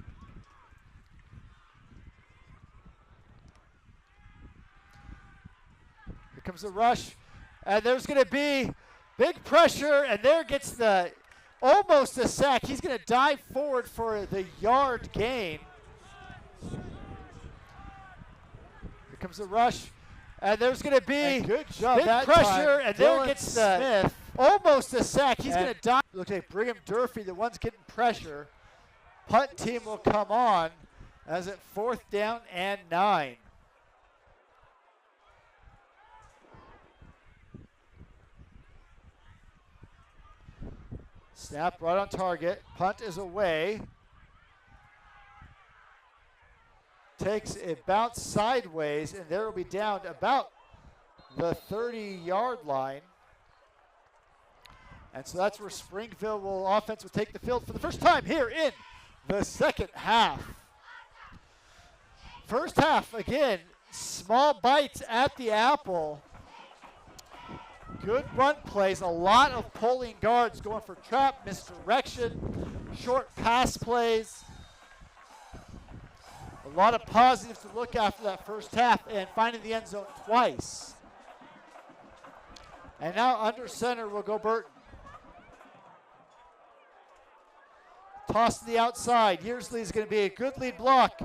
Here comes the rush. And there's going to be big pressure. And there gets the almost a sack. He's going to dive forward for the yard gain. Here comes the rush. And there's going to be a good job big that pressure, time. and there Dylan gets Smith. Almost a sack. He's And going to dive. Looks like Brigham Durfee, the one's getting pressure. Punt team will come on as it 4th down and 9. Snap right on target. Punt is away. Takes a bounce sideways, and there will be down about the 30-yard line. And so that's where Springville offense will take the field for the first time here in the second half. First half, again, small bites at the apple. Good run plays, a lot of pulling guards going for trap, misdirection, short pass plays. A lot of positives to look after that first half, and finding the end zone twice. And now under center will go Burton. Toss to the outside. Yearsley is going to be a good lead block.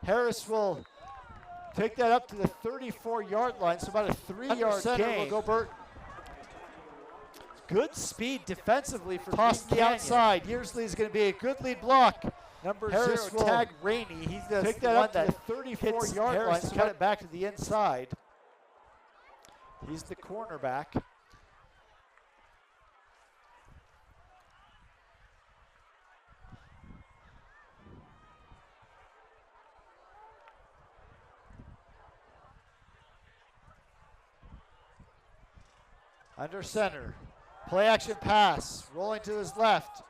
Harris will take that up to the 34-yard line, so about a 3-yard gain. Will go Burton. Good speed defensively for Toss to the outside. Yearsley is going to be a good lead block. Number Harris 0 will tag Rainey. He's the pick that up to the 34-yard line to cut it back to the inside. He's the cornerback. Under center. Play action pass. Rolling to his left.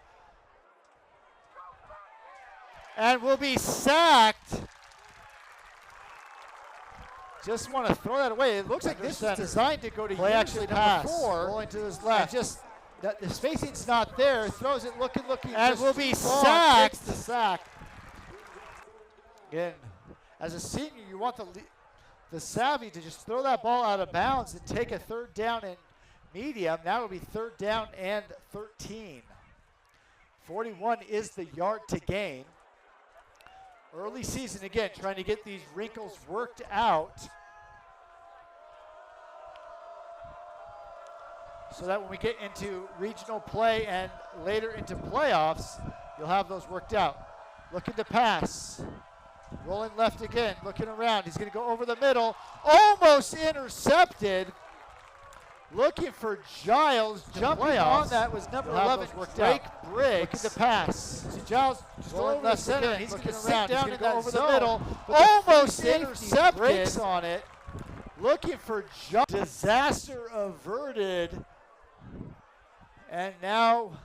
And will be sacked. Just want to throw that away. It looks like this is designed to go to play action pass. Rolling to his left. And just the spacing's not there. Throws it looking. And will be sacked. The sack. Again, as a senior, you want the savvy to just throw that ball out of bounds and take a 3rd down and medium. Now it'll be 3rd down and 13. 41 is the yard to gain. Early season, again, trying to get these wrinkles worked out so that when we get into regional play and later into playoffs, you'll have those worked out. Looking to pass. Rolling left again, looking around. He's going to go over the middle. Almost intercepted. Looking for Giles. Jumping on that was number 11, Drake Briggs. Looking to pass. So Giles just going left center, and he's going to sit down and go over the middle. Almost intercepted. Breaks on it. Looking for Giles. Disaster averted. And now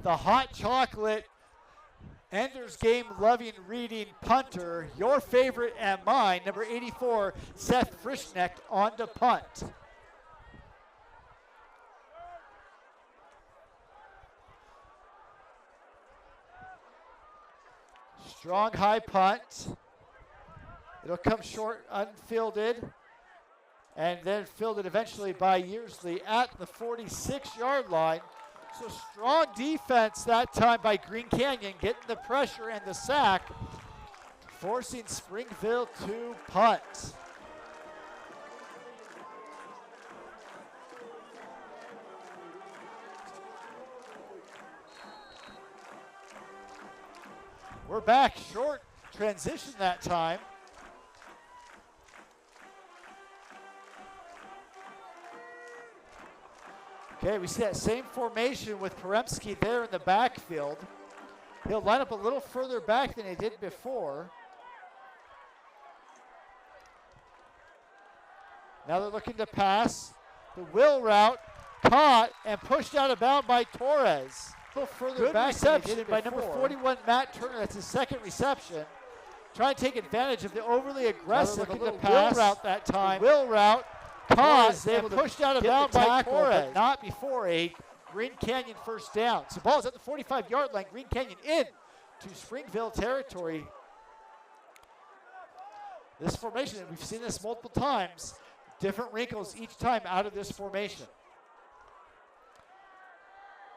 the hot chocolate Ender's Game loving reading punter, your favorite and mine, number 84, Seth Frischnecht, on to punt. Strong high punt. It'll come short, unfielded, and then fielded eventually by Yearsley at the 46-yard line. So strong defense that time by Green Canyon, getting the pressure and the sack, forcing Springville to punt. We're back, short transition that time. Okay, we see that same formation with Poremski there in the backfield. He'll line up a little further back than he did before. Now they're looking to pass. The wheel route caught and pushed out of bounds by Torres. A little further good back reception by number 41, Matt Turner. That's his 2nd reception. Trying to take advantage of the overly aggressive looking to pass wheel route that time. The wheel route. Caught and pushed out of bounds by Torres, but not before a Green Canyon first down. So ball is at the 45-yard line. Green Canyon in to Springville territory. This formation, and we've seen this multiple times, different wrinkles each time out of this formation.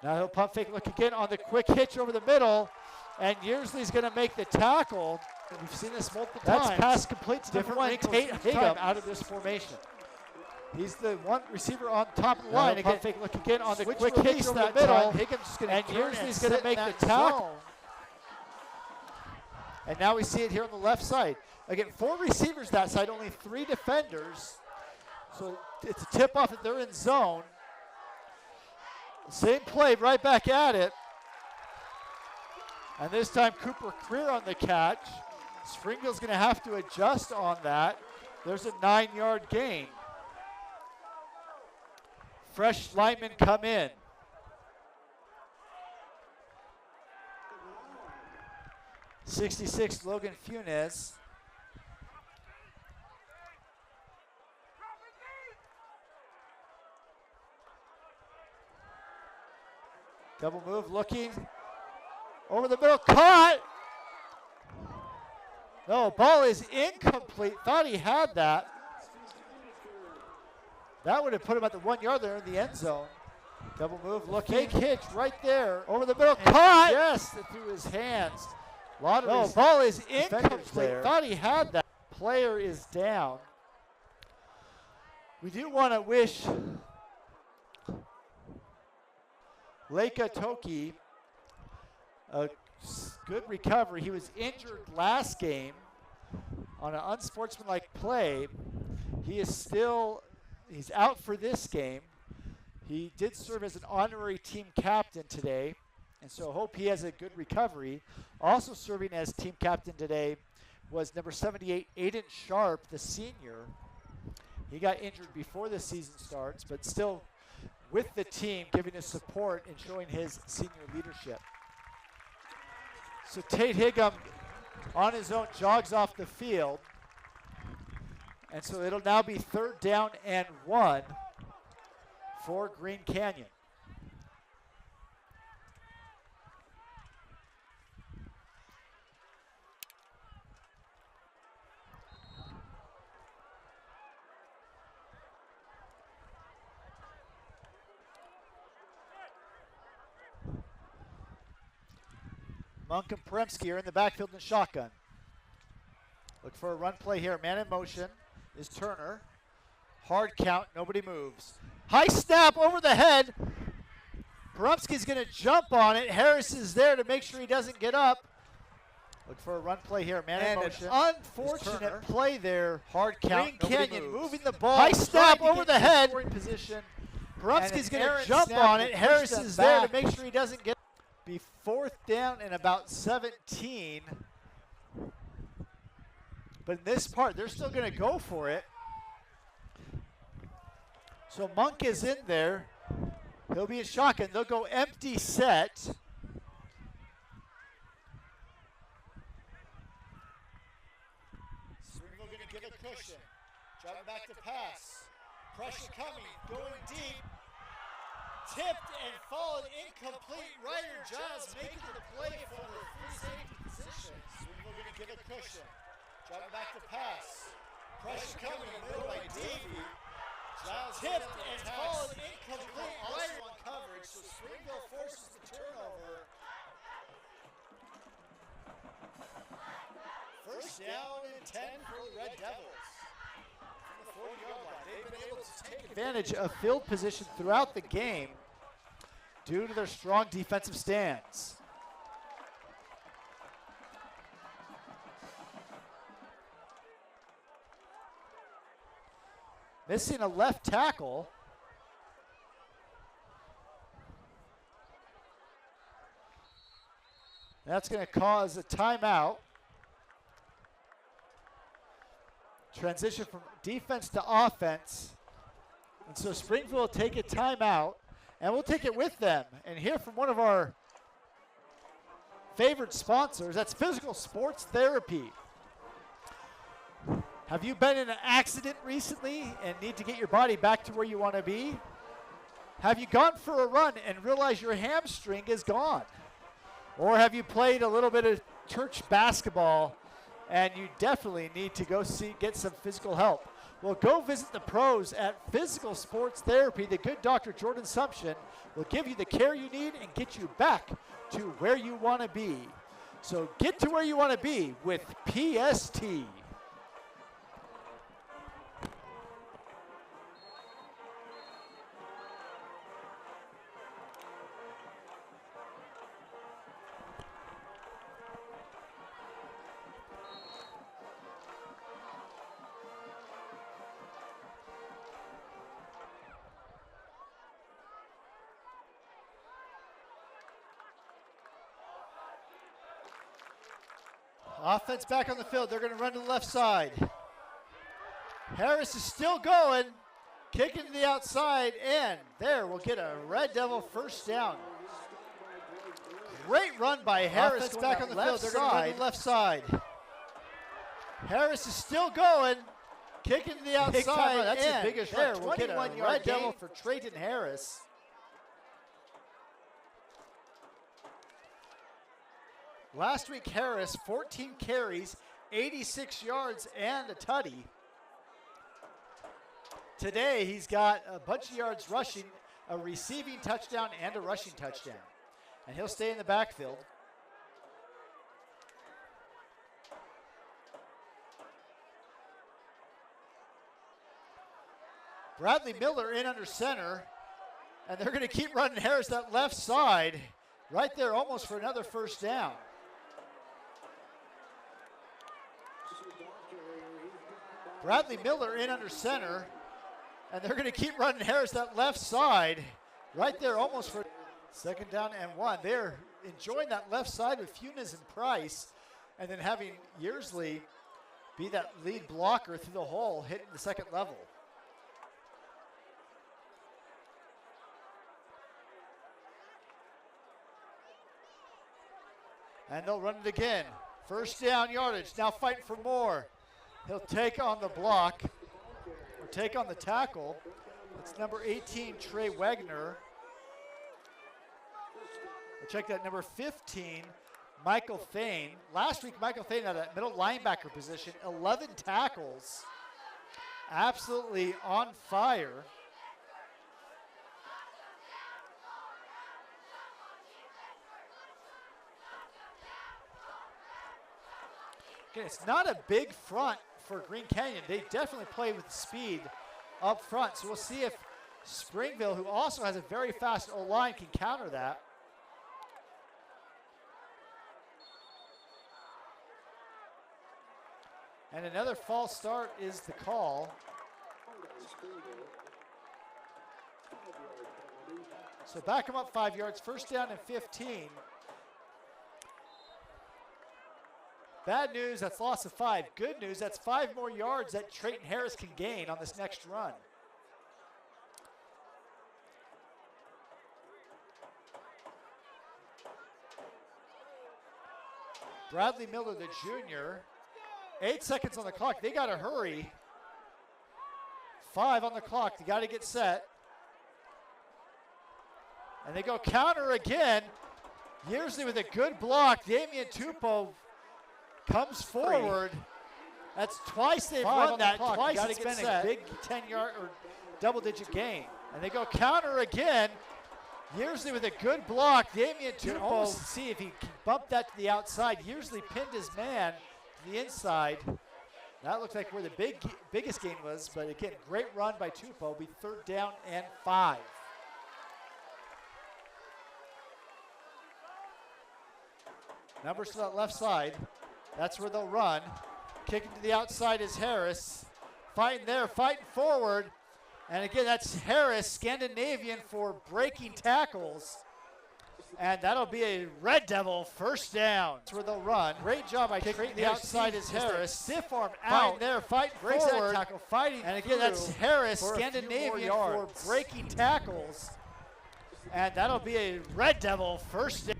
Now he'll pump fake, look again on the quick hitch over the middle, and Yearsley's going to make the tackle. We've seen this multiple times. That's pass complete to different one. Tate Higgum out of this formation. He's the one receiver on top of the line. Again, fake, look again on the quick hitch over the middle. Higgum's going to Yearsley's going to make the tackle. And now we see it here on the left side. Again, 4 receivers that side, only 3 defenders. So it's a tip off that they're in zone. Same play, right back at it. And this time Cooper Creer on the catch. Springville's going to have to adjust on that. There's a 9-yard gain. Fresh linemen come in. '66 Logan Funes. Double move, looking over the middle, caught. No, ball is incomplete. Thought he had that. That would have put him at the 1-yard there in the end zone. Double move, looking. Fake hitch right there. Over the middle, caught. Yes, through his hands. No, ball is incomplete. Thought he had that. Player is down. We do want to wish Leica Toki a good recovery. He was injured last game on an unsportsmanlike play. He's out for this game. He did serve as an honorary team captain today, and so hope he has a good recovery. Also serving as team captain today was number 78, Aiden Sharp, the senior. He got injured before the season starts, but still with the team, giving his support and showing his senior leadership. So Tate Higgum on his own jogs off the field. And so it'll now be 3rd down and 1 for Green Canyon. Monk and Peremski are in the backfield in the shotgun. Look for a run play here. Man in motion is Turner. Hard count, nobody moves. High snap over the head. Peremski's going to jump on it. Harris is there to make sure he doesn't get up. Look for a run play here. Man in motion. Unfortunate play there. Hard count. Green Canyon moving the ball. High snap over the head. Position. Peremski's going to jump on it. Harris is there to make sure he doesn't get up. Be 4th down and about 17. But in this part, they're still going to go for it. So Monk is in there. He'll be in shotgun. They'll go empty set. Springville going to give a cushion. Driving back to pass. Pressure coming. Going deep. Tipped and fallen incomplete. Ryder Giles making the play for the free safety position. Springville going to give a cushion. Driving back to pass. Pressure coming in the middle by Davey. Giles tipped and fallen incomplete. Ryder on coverage, so Springville forces the turnover. 1st down and 10 for the Red Devils. From the 40-yard line, they've been able to take advantage of field position throughout the game due to their strong defensive stance. Missing a left tackle. That's going to cause a timeout. Transition from defense to offense. And so Springville will take a timeout, and we'll take it with them and hear from one of our favorite sponsors. That's Physical Sports Therapy. Have you been in an accident recently and need to get your body back to where you want to be? Have you gone for a run and realized your hamstring is gone? Or have you played a little bit of church basketball and you definitely need to go get some physical help? Well, go visit the pros at Physical Sports Therapy. The good Dr. Jordan Sumption will give you the care you need and get you back to where you want to be. So get to where you want to be with PST. Offense back on the field. They're going to run to the left side. Harris is still going. Kicking to the outside, and there we'll get a Red Devil first down. Great run by Harris. Offense back on the field. They're going to run to the left side. Harris is still going. Kicking to the outside. That's the biggest there. We'll get a Red Devil for Trayton Harris. Last week, Harris, 14 carries, 86 yards, and a tutty. Today, he's got a bunch of yards rushing, a receiving touchdown, and a rushing touchdown. And he'll stay in the backfield. Bradley Miller in under center, and they're going to keep running Harris that left side, right there almost for another first down. Bradley Miller in under center, and they're going to keep running Harris that left side, right there almost for second down and 1. They're enjoying that left side with Funes and Price, and then having Yearsley be that lead blocker through the hole, hitting the second level. And they'll run it again. First down yardage, now fighting for more. He'll take on the block, or take on the tackle. It's number 18, Trey Wagner. We'll check that number 15, Michael Thane. Last week, Michael Thane had that middle linebacker position, 11 tackles. Absolutely on fire. Okay, it's not a big front for Green Canyon. They definitely play with speed up front. So we'll see if Springville, who also has a very fast O-line, can counter that. And another false start is the call. So back them up 5 yards, first down and 15. Bad news, that's loss of 5. Good news, that's 5 more yards that Trayton Harris can gain on this next run. Bradley Miller, the junior. 8 seconds on the clock. They got to hurry. 5 on the clock. They got to get set. And they go counter again. Yearsley with a good block. Damian Tupou comes forward. That's twice they've run that. Twice it's been a big 10-yard or double-digit gain. And they go counter again. Yearsley with a good block. Damian Tupou, see if he can bump that to the outside. Yearsley pinned his man to the inside. That looks like where the biggest gain was, but again, great run by Tupou. Will be third down and 5. Numbers to that left side. That's where they'll run. Kicking to the outside is Harris. Fighting there, fighting forward. And again, that's Harris, Scandinavian, for breaking tackles. And that'll be a Red Devil first down. That's where they'll run. Great job by kicking to the outside is Harris. Stiff arm out. Fighting there, fighting forward. Tackle, fighting and again, that's Harris, Scandinavian, for breaking tackles. And that'll be a Red Devil first down.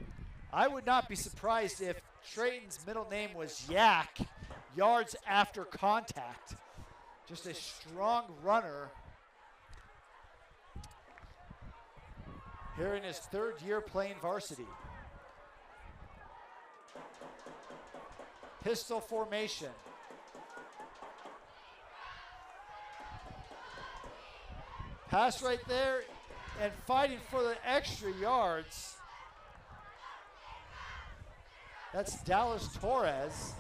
I would not be surprised if Trayton's middle name was Yak, yards after contact. Just a strong runner. Here in his 3rd year playing varsity. Pistol formation. Pass right there and fighting for the extra yards. That's Dallas Torres.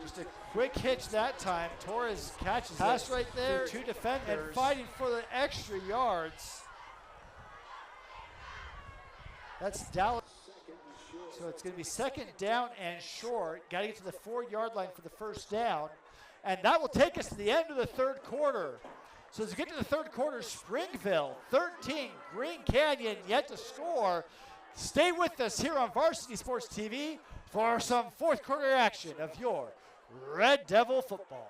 Just a quick hitch that time. Torres catches pass right there. Two defenders and fighting for the extra yards. That's Dallas. So it's going to be second down and short. Got to get to the 4-yard line for the first down. And that will take us to the end of the third quarter. So as we get to the third quarter, Springville 13, Green Canyon yet to score. Stay with us here on Varsity Sports TV for some fourth quarter action of your Red Devil football.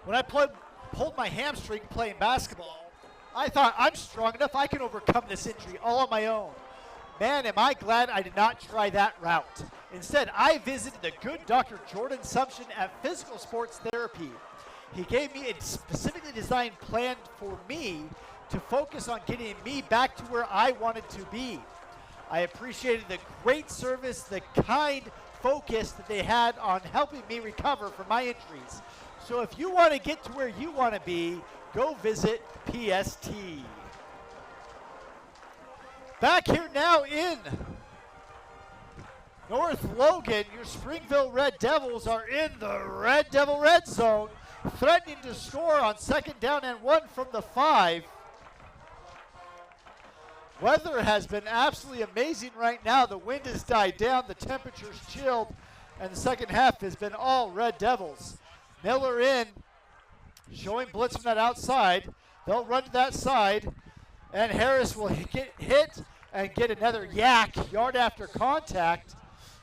When I pulled my hamstring playing basketball, I thought I'm strong enough I can overcome this injury all on my own. Man, am I glad I did not try that route. Instead, I visited the good Dr. Jordan Sumption at Physical Sports Therapy. He gave me a specifically designed plan for me to focus on getting me back to where I wanted to be. I appreciated the great service, the kind focus that they had on helping me recover from my injuries. So if you want to get to where you want to be, go visit PST. Back here now in North Logan, your Springville Red Devils are in the Red Devil red zone, threatening to score on second down and 1 from the 5. Weather has been absolutely amazing right now. The wind has died down, the temperature's chilled, and the second half has been all Red Devils. Miller in, showing blitz from that outside. They'll run to that side, and Harris will get hit and get another yak, yard after contact.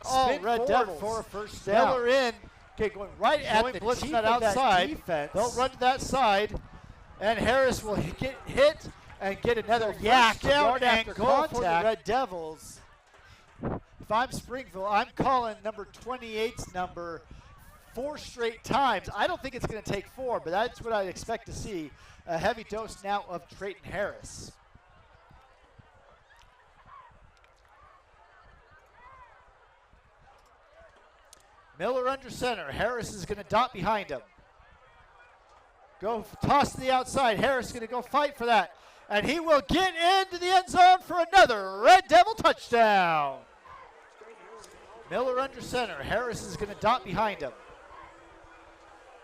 All Red Devils for a first down. Miller in, okay, going right at the blitz from that outside. They'll run to that side, and Harris will get hit and get another yak, yard after contact. For the Red Devils. If I'm Springville, I'm calling number 28's number 4 straight times. I don't think it's going to take 4, but that's what I'd expect to see. A heavy dose now of Trayton Harris. Miller under center. Harris is going to dot behind him. Go toss to the outside. Harris is going to go fight for that. And he will get into the end zone for another Red Devil touchdown. Miller under center. Harris is going to dot behind him.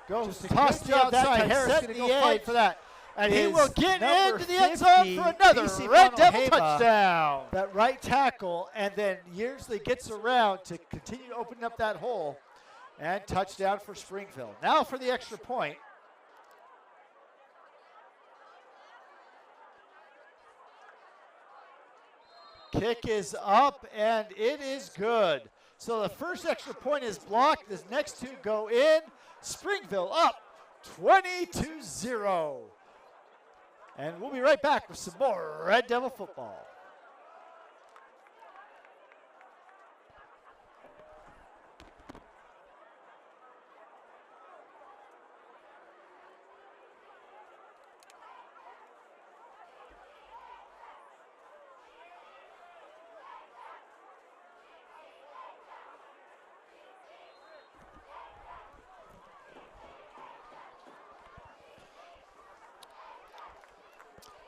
Go toss to the outside. Harris is going to go fight for that. And he will get into the end zone for another Red Devil touchdown. That right tackle, and then Yearsley gets around to continue to open up that hole. And touchdown for Springville. Now for the extra point. Kick is up, and it is good. So the first extra point is blocked. The next two go in. Springville up 20-0. And we'll be right back with some more Red Devil football.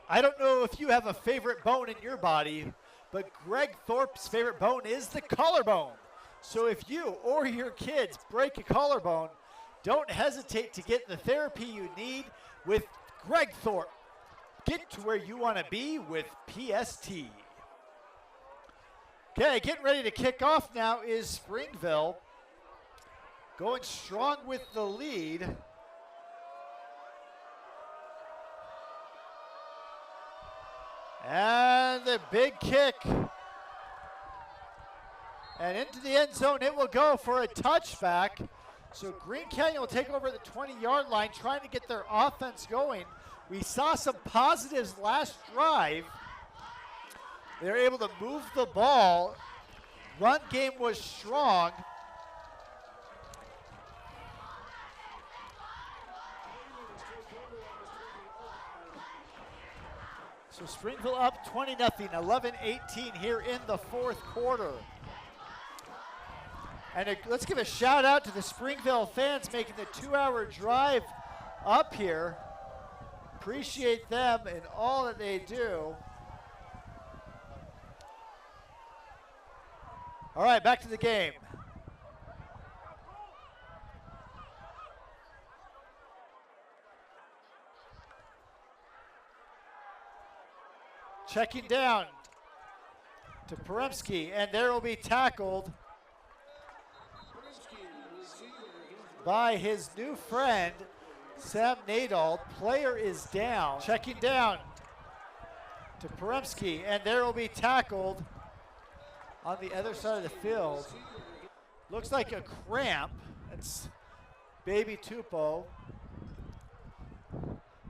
I don't know if you have a favorite bone in your body, but Greg Thorpe's favorite bone is the collarbone. So if you or your kids break a collarbone, don't hesitate to get the therapy you need with Greg Thorpe. Get to where you want to be with PST. Okay, getting ready to kick off now is Springville. Going strong with the lead. And the big kick. And into the end zone it will go for a touchback. So Green Canyon will take over the 20-yard line, trying to get their offense going. We saw some positives last drive. They were able to move the ball. Run game was strong. So Springville up 20-0, 11-18 here in the fourth quarter. And let's give a shout out to the Springville fans making the 2-hour drive up here. Appreciate them and all that they do. All right, back to the game. Checking down to Peremski, and there will be tackled by his new friend, Sam Nadal. Player is down. Checking down to Peremski, and there will be tackled on the other side of the field. Looks like a cramp. It's baby Tupou.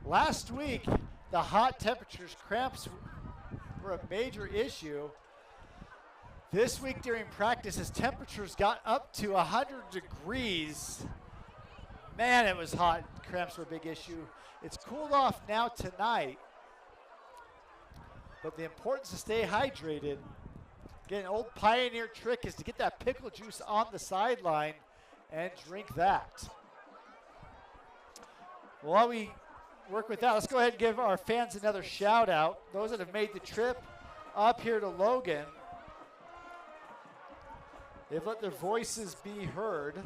Last week, the hot temperatures, cramps were a major issue. This week during practice, as temperatures got up to 100 degrees, man, it was hot. Cramps were a big issue. It's cooled off now tonight, but the importance to stay hydrated. Again, an old pioneer trick is to get that pickle juice on the sideline and drink that. While we work with that, let's go ahead and give our fans another shout out. Those that have made the trip up here to Logan. They've let their voices be heard.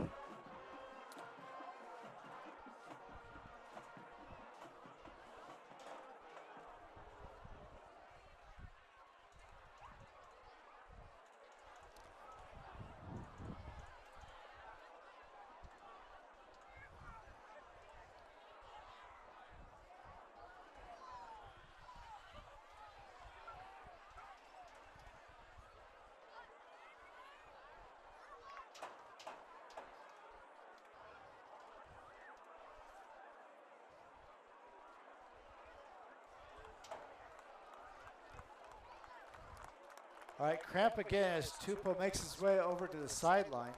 All right, cramp again as Tupou makes his way over to the sideline.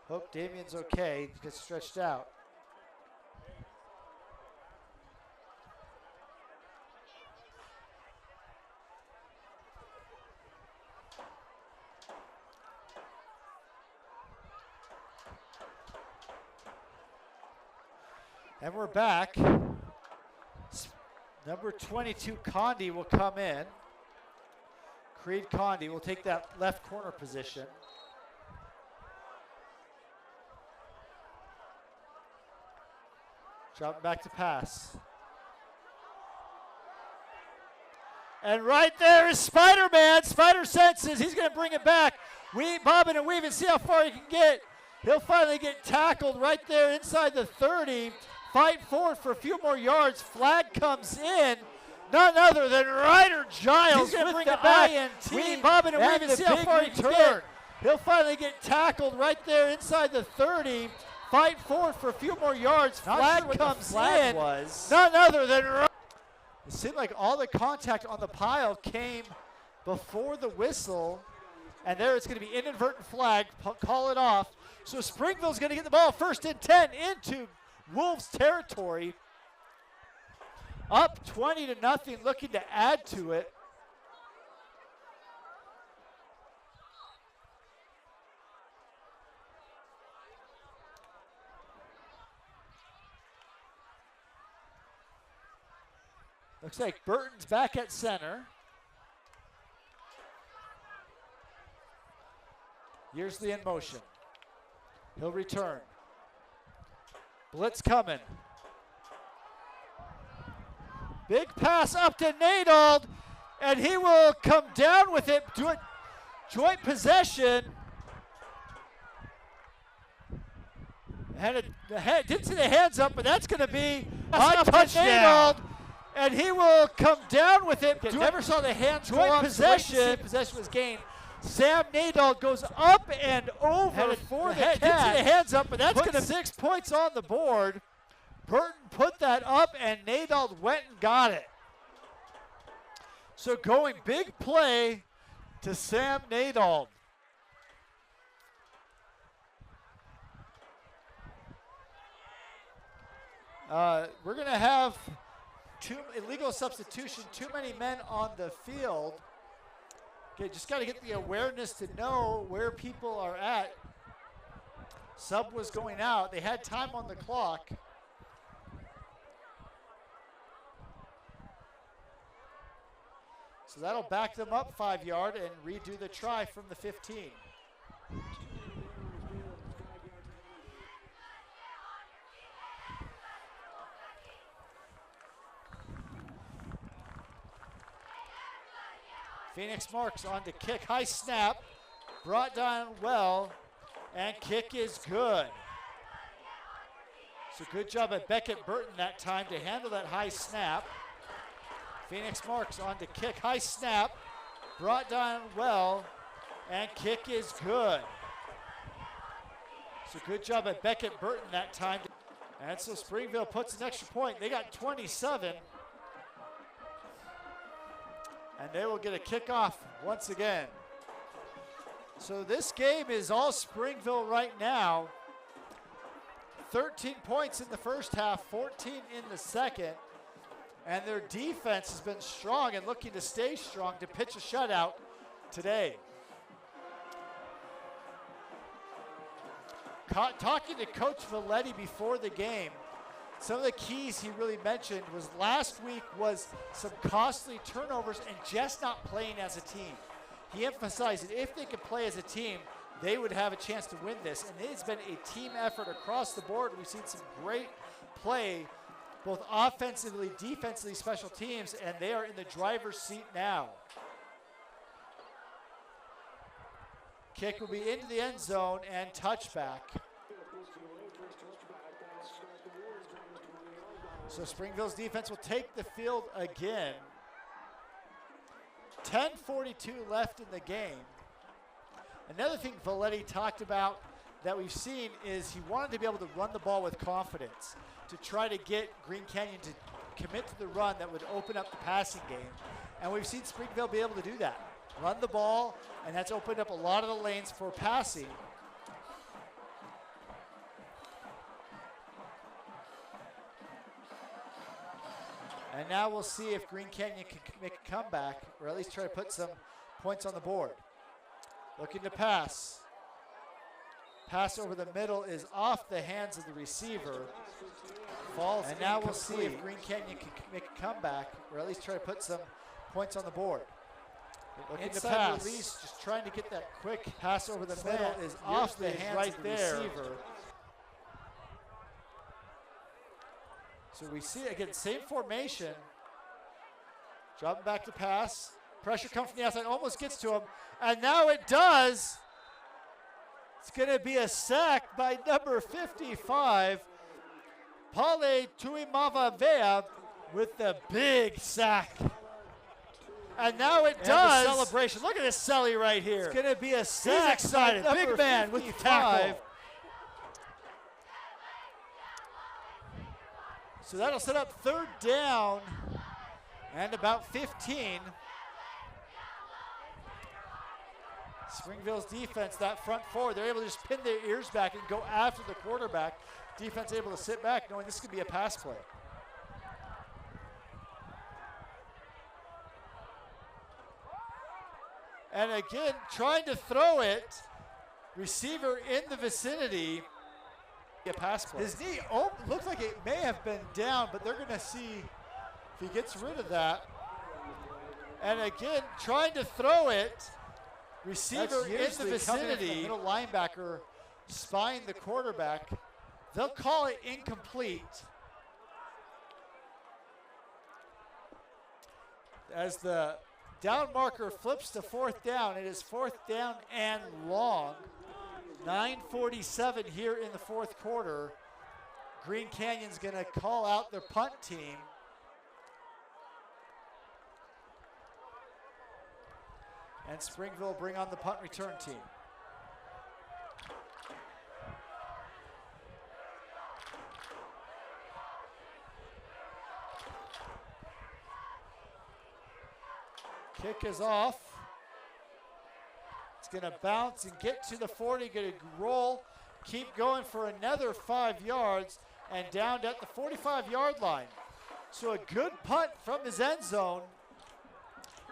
Hope Damien's okay. He gets stretched out. And we're back. Number 22, Condi, will come in. Creed Condi will take that left corner position. Drop back to pass. And right there is Spider-Man. Spider senses. He's going to bring it back. Bobbing and weaving, see how far he can get. He'll finally get tackled right there inside the 30. Fight forward for a few more yards. Flag comes in. None other than Ryder Giles. He's going to bring it back. Bobbing and weaving, see how far he can get. He'll finally get tackled right there inside the 30. Fight forward for a few more yards. Flag comes in. None other than Ryder. It seemed like all the contact on the pile came before the whistle. And there it's going to be inadvertent flag. Call it off. So Springville's going to get the ball 1st and 10 into Wolves territory. Up 20-0, looking to add to it. Looks like Burton's back at center. Yearsley in motion. He'll return. Blitz coming. Big pass up to Nadal, and he will come down with it. Do it. Joint possession. Didn't see the hands up, but that's going to be a touchdown. And he will come down with it. Never saw the hands go joint up. possession. Possession was gained. Sam Nadal goes up and over Headed for the gets catch. the hands up, but that's Put going to 6 points on the board. Burton put that up, and Nadal went and got it. So going big play to Sam Nadal. We're going to have illegal substitution, too many men on the field. Okay, just got to get the awareness to know where people are at. Sub was going out. They had time on the clock. So that'll back them up 5 yard and redo the try from the 15. Phoenix Marks on to kick, high snap, brought down well, and kick is good. So good job at Beckett Burton that time to handle that high snap. Phoenix Marks on to kick, high snap, brought down well, and kick is good. So good job at Beckett Burton that time. And so Springville puts an extra point. They got 27. And they will get a kickoff once again. So this game is all Springville right now. 13 points in the first half, 14 in the second. And their defense has been strong and looking to stay strong to pitch a shutout today. Talking to Coach Valetti before the game, some of the keys he really mentioned was last week was some costly turnovers and just not playing as a team. He emphasized that if they could play as a team, they would have a chance to win this. And it's been a team effort across the board. We've seen some great play, both offensively, defensively, special teams, and they are in the driver's seat now. Kick will be into the end zone and touchback. So Springville's defense will take the field again. 10:42 left in the game. Another thing Valetti talked about that we've seen is he wanted to be able to run the ball with confidence to try to get Green Canyon to commit to the run that would open up the passing game. And we've seen Springville be able to do that. Run the ball, and that's opened up a lot of the lanes for passing. And now we'll see if Green Canyon can make a comeback, or at least try to put some points on the board. Looking to pass. Pass over the middle is off the hands of the receiver. Falls, and now we'll see if Green Canyon can make a comeback, or at least try to put some points on the board. Looking to pass. Release, just trying to get that quick pass over the middle is off the hands of the receiver. So we see, again, same formation. Dropping back to pass. Pressure comes from the outside, almost gets to him. And now it does. It's going to be a sack by number 55. Pale Tuimavavea with the big sack. And now it does. The celebration. Look at this celly right here. It's going to be a sack. He's excited. Big man 55. With the tackle. So that'll set up third down and about 15. Springville's defense, that front four, they're able to just pin their ears back and go after the quarterback. Defense able to sit back knowing this could be a pass play. And again, trying to throw it. Receiver in the vicinity. A pass play. His knee looks like it may have been down, but they're going to see if he gets rid of that. And again, trying to throw it. Receiver in the vicinity. Middle linebacker spying the quarterback. They'll call it incomplete. As the down marker flips to fourth down, it is fourth down and long. 9:47 here in the fourth quarter. Green Canyon's going to call out their punt team. And Springville bring on the punt return team. Kick is off. It's going to bounce and get to the 40, going to roll, keep going for another 5 yards, and down at the 45-yard line. So a good punt from his end zone.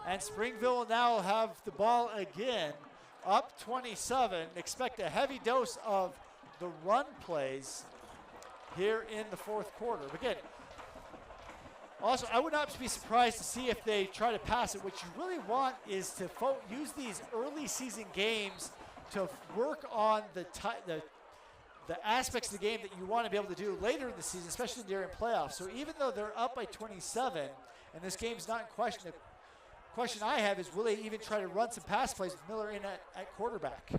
And Springville will now have the ball again, up 27. Expect a heavy dose of the run plays here in the fourth quarter. But again, also, I would not be surprised to see if they try to pass it. What you really want is to use these early season games to work on the aspects of the game that you want to be able to do later in the season, especially during playoffs. So even though they're up by 27 and this game's not in question, the question I have is, will they even try to run some pass plays with Miller in at quarterback?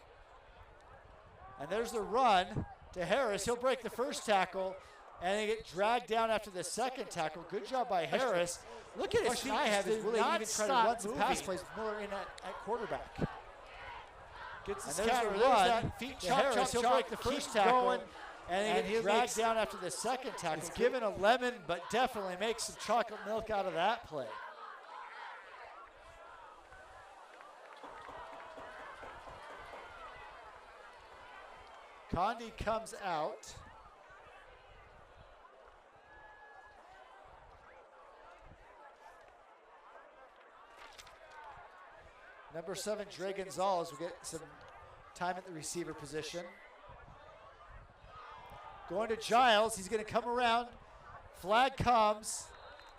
And there's the run to Harris. He'll break the first tackle, and they get dragged down after the second tackle. Good job by Harris. Look at his feet. I have is, will they even try to run some pass plays with Miller in at quarterback? Gets his counter run. Feet chop, Harris. He'll break the first tackle, and he'll dragged down after the second tackle. He's given a lemon, but definitely makes some chocolate milk out of that play. Condi comes out. Number 7, Dre Gonzalez will get some time at the receiver position. Going to Giles, he's going to come around. Flag comes,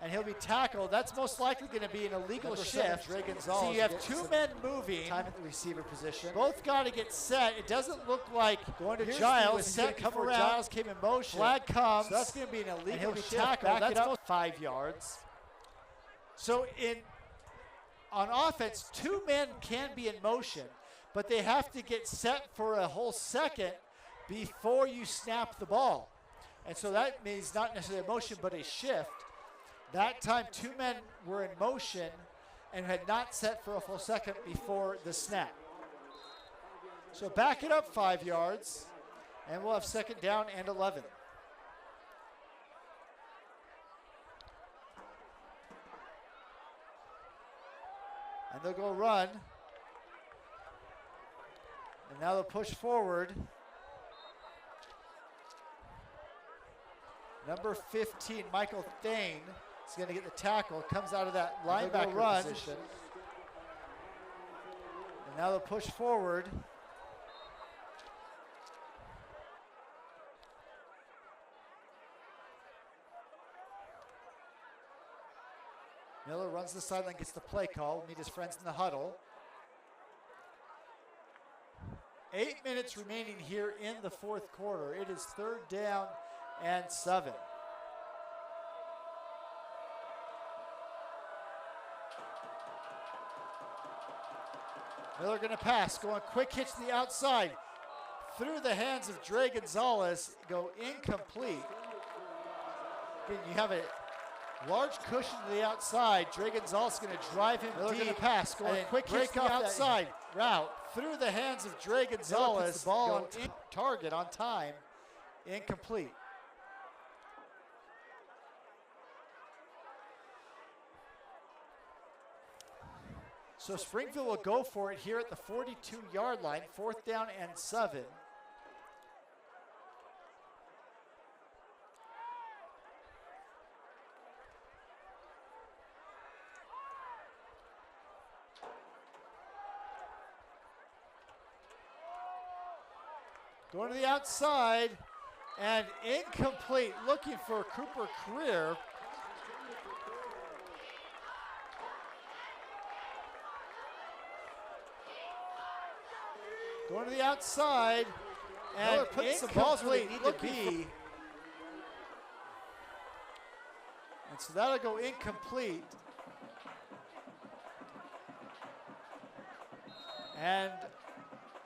and he'll be tackled. That's most likely going to be an illegal shift. Dre Gonzalez. So you have 2 men moving. Time at the receiver position. Both got to get set. It doesn't look like going to Giles. Set, come around. Giles came in motion. Flag comes. So that's going to be an illegal and he'll be shift. Tackled. That's about 5 yards. So on offense, 2 men can be in motion, but they have to get set for a whole second before you snap the ball. And so that means not necessarily a motion, but a shift. That time, 2 men were in motion and had not set for a full second before the snap. So back it up 5 yards, and we'll have second down and 11. And they'll go run. And now they'll push forward. Number 15, Michael Thane, is going to get the tackle. Comes out of that linebacker position. And now they'll push forward. Miller runs the sideline, gets the play call, meet his friends in the huddle. 8 minutes remaining here in the fourth quarter. It is third down and 7. Miller gonna pass, going quick hitch to the outside. Through the hands of Dre Gonzalez, go incomplete. Again, you have a large cushion to the outside. Dre Gonzalez is going to drive him deep. Going to pass, going quick hitch to the outside route. Through the hands of Dre Gonzalez, the ball on target, on time, incomplete. So Springville will go for it here at the 42-yard line, fourth down and 7. Going to the outside, and incomplete, looking for Cooper Career. Going to the outside, and putting some balls where they need to be. And so that'll go incomplete. And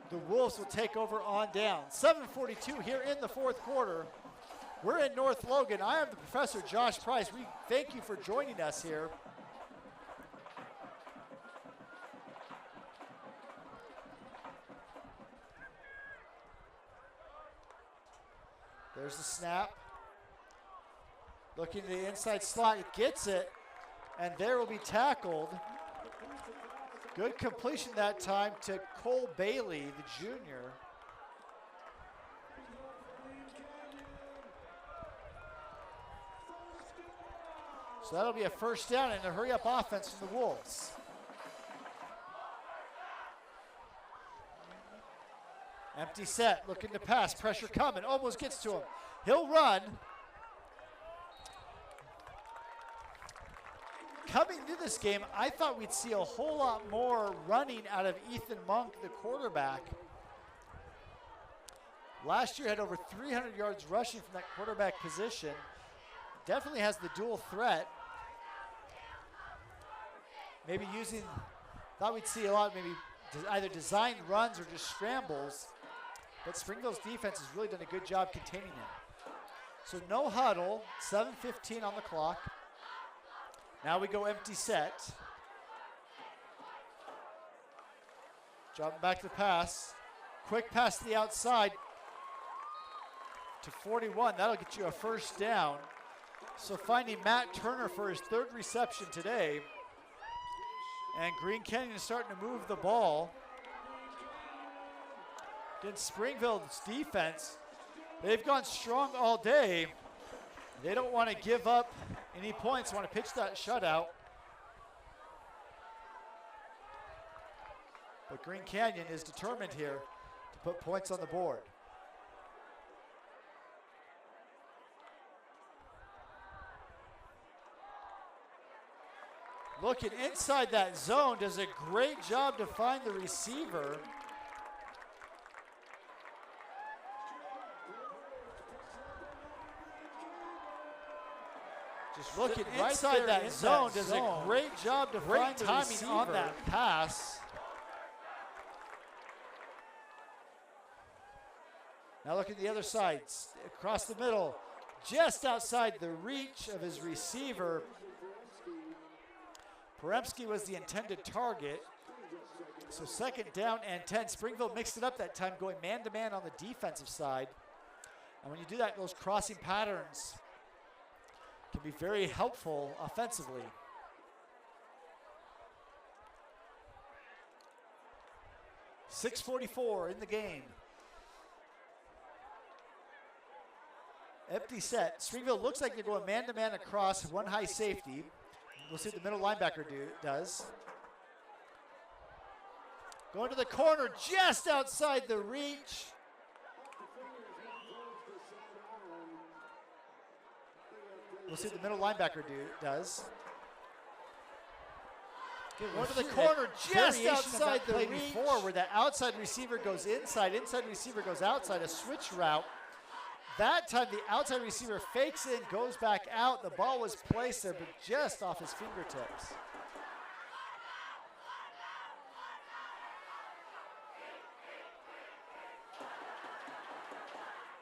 the Wolves will take over on down. 7:42 here in the fourth quarter. We're in North Logan. I am the Professor Josh Price. We thank you for joining us here. There's the snap. Looking to the inside slot, gets it, and there will be tackled. Good completion that time to Cole Bailey, the junior. So that'll be a first down and a hurry-up offense from the Wolves. Empty set, looking to pass, pressure coming, almost gets to him. He'll run. Coming to this game, I thought we'd see a whole lot more running out of Ethan Monk, the quarterback. Last year had over 300 yards rushing from that quarterback position. Definitely has the dual threat. Maybe using, thought we'd see a lot, maybe either designed runs or just scrambles. But Springville's defense has really done a good job containing him. So no huddle, 7:15 on the clock. Now we go empty set. Dropping back to the pass. Quick pass to the outside to 41. That'll get you a first down. So finding Matt Turner for his third reception today. And Green Canyon is starting to move the ball. Against Springville's defense, they've gone strong all day. They don't want to give up any points, want to pitch that shutout. But Green Canyon is determined here to put points on the board. Looking inside that zone, does a great job to find the receiver. Just looking right inside that zone, does a great job to find the receiver on that pass. Now look at the other side, across the middle, just outside the reach of his receiver. Poremski was the intended target. So second down and 10. Springville mixed it up that time, going man-to-man on the defensive side. And when you do that, those crossing patterns can be very helpful offensively. .6:44 in the game. Empty set. Springville looks like they're going man-to-man across one high safety. We'll see what the middle linebacker does. Going to the corner, just outside the reach. We'll see what the middle linebacker does. Going to the corner, just outside the reach. Before, where the outside receiver goes inside receiver goes outside, a switch route. That time the outside receiver fakes in, goes back out. The ball was placed there, but just off his fingertips.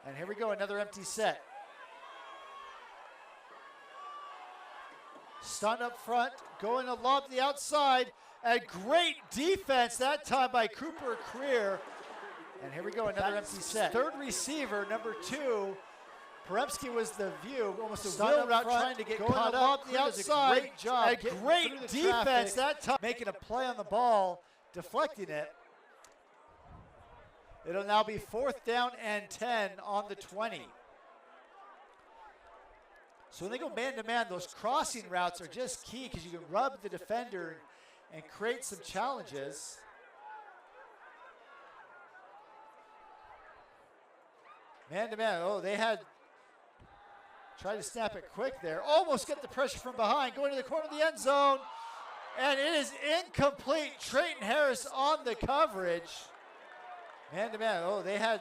And here we go, another empty set. Stunned up front, going to lob to the outside. A great defense that time by Cooper Creer. And here we go, another empty set. Third receiver, number 2. Poremski was the view, almost a wheel route trying to get caught up. The outside, a great job. A great defense that time. Making a play on the ball, deflecting it. It'll now be 4th down and 10 on the 20. So when they go man-to-man, those crossing routes are just key because you can rub the defender and create some challenges. Man-to-man, oh, they had tried to snap it quick there. Almost get the pressure from behind, going to the corner of the end zone. And it is incomplete. Trayton Harris on the coverage. Man-to-man, oh, they had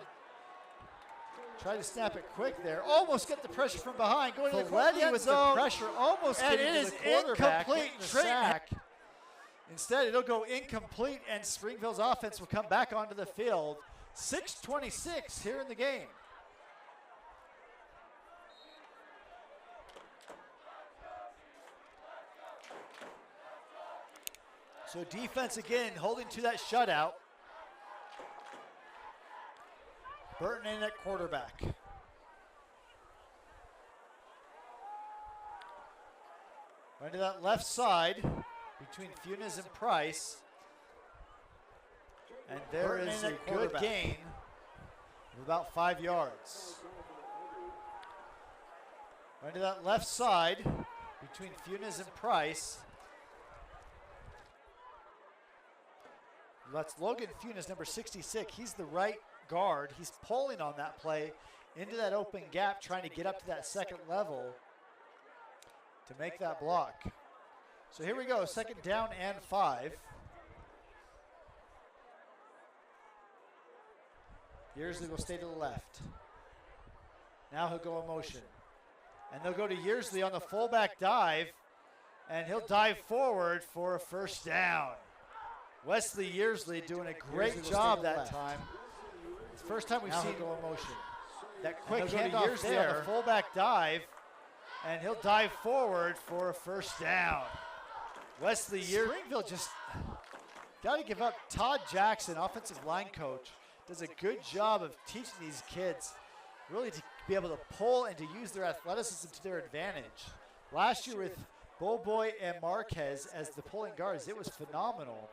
tried to snap it quick there. Almost get the pressure from behind, going to the corner of the end zone. The pressure almost getting to the quarterback. And it is incomplete. Sack. Instead, it'll go incomplete, and Springville's offense will come back onto the field. 6:26 here in the game. So defense again holding to that shutout. Burton in at quarterback. Run to that left side between Funes and Price. And there is a good gain of about 5 yards. Run to that left side between Funes and Price. That's Logan Funes, number 66. He's the right guard. He's pulling on that play into that open gap, trying to get up to that second level to make that block. So here we go, 2nd down and 5. Yearsley will stay to the left. Now he'll go in motion. And they'll go to Yearsley on the fullback dive, and he'll dive forward for a 1st down. Wesley Yearsley doing a great job that time. It's the first time we've seen go in motion. That quick handoff there on the fullback dive, and he'll dive forward for a 1st down. Wesley Yearsley. Springville just got to give up. Todd Jackson, offensive line coach, does a good job of teaching these kids really to be able to pull and to use their athleticism to their advantage. Last year with Boboy and Marquez as the pulling guards, it was phenomenal.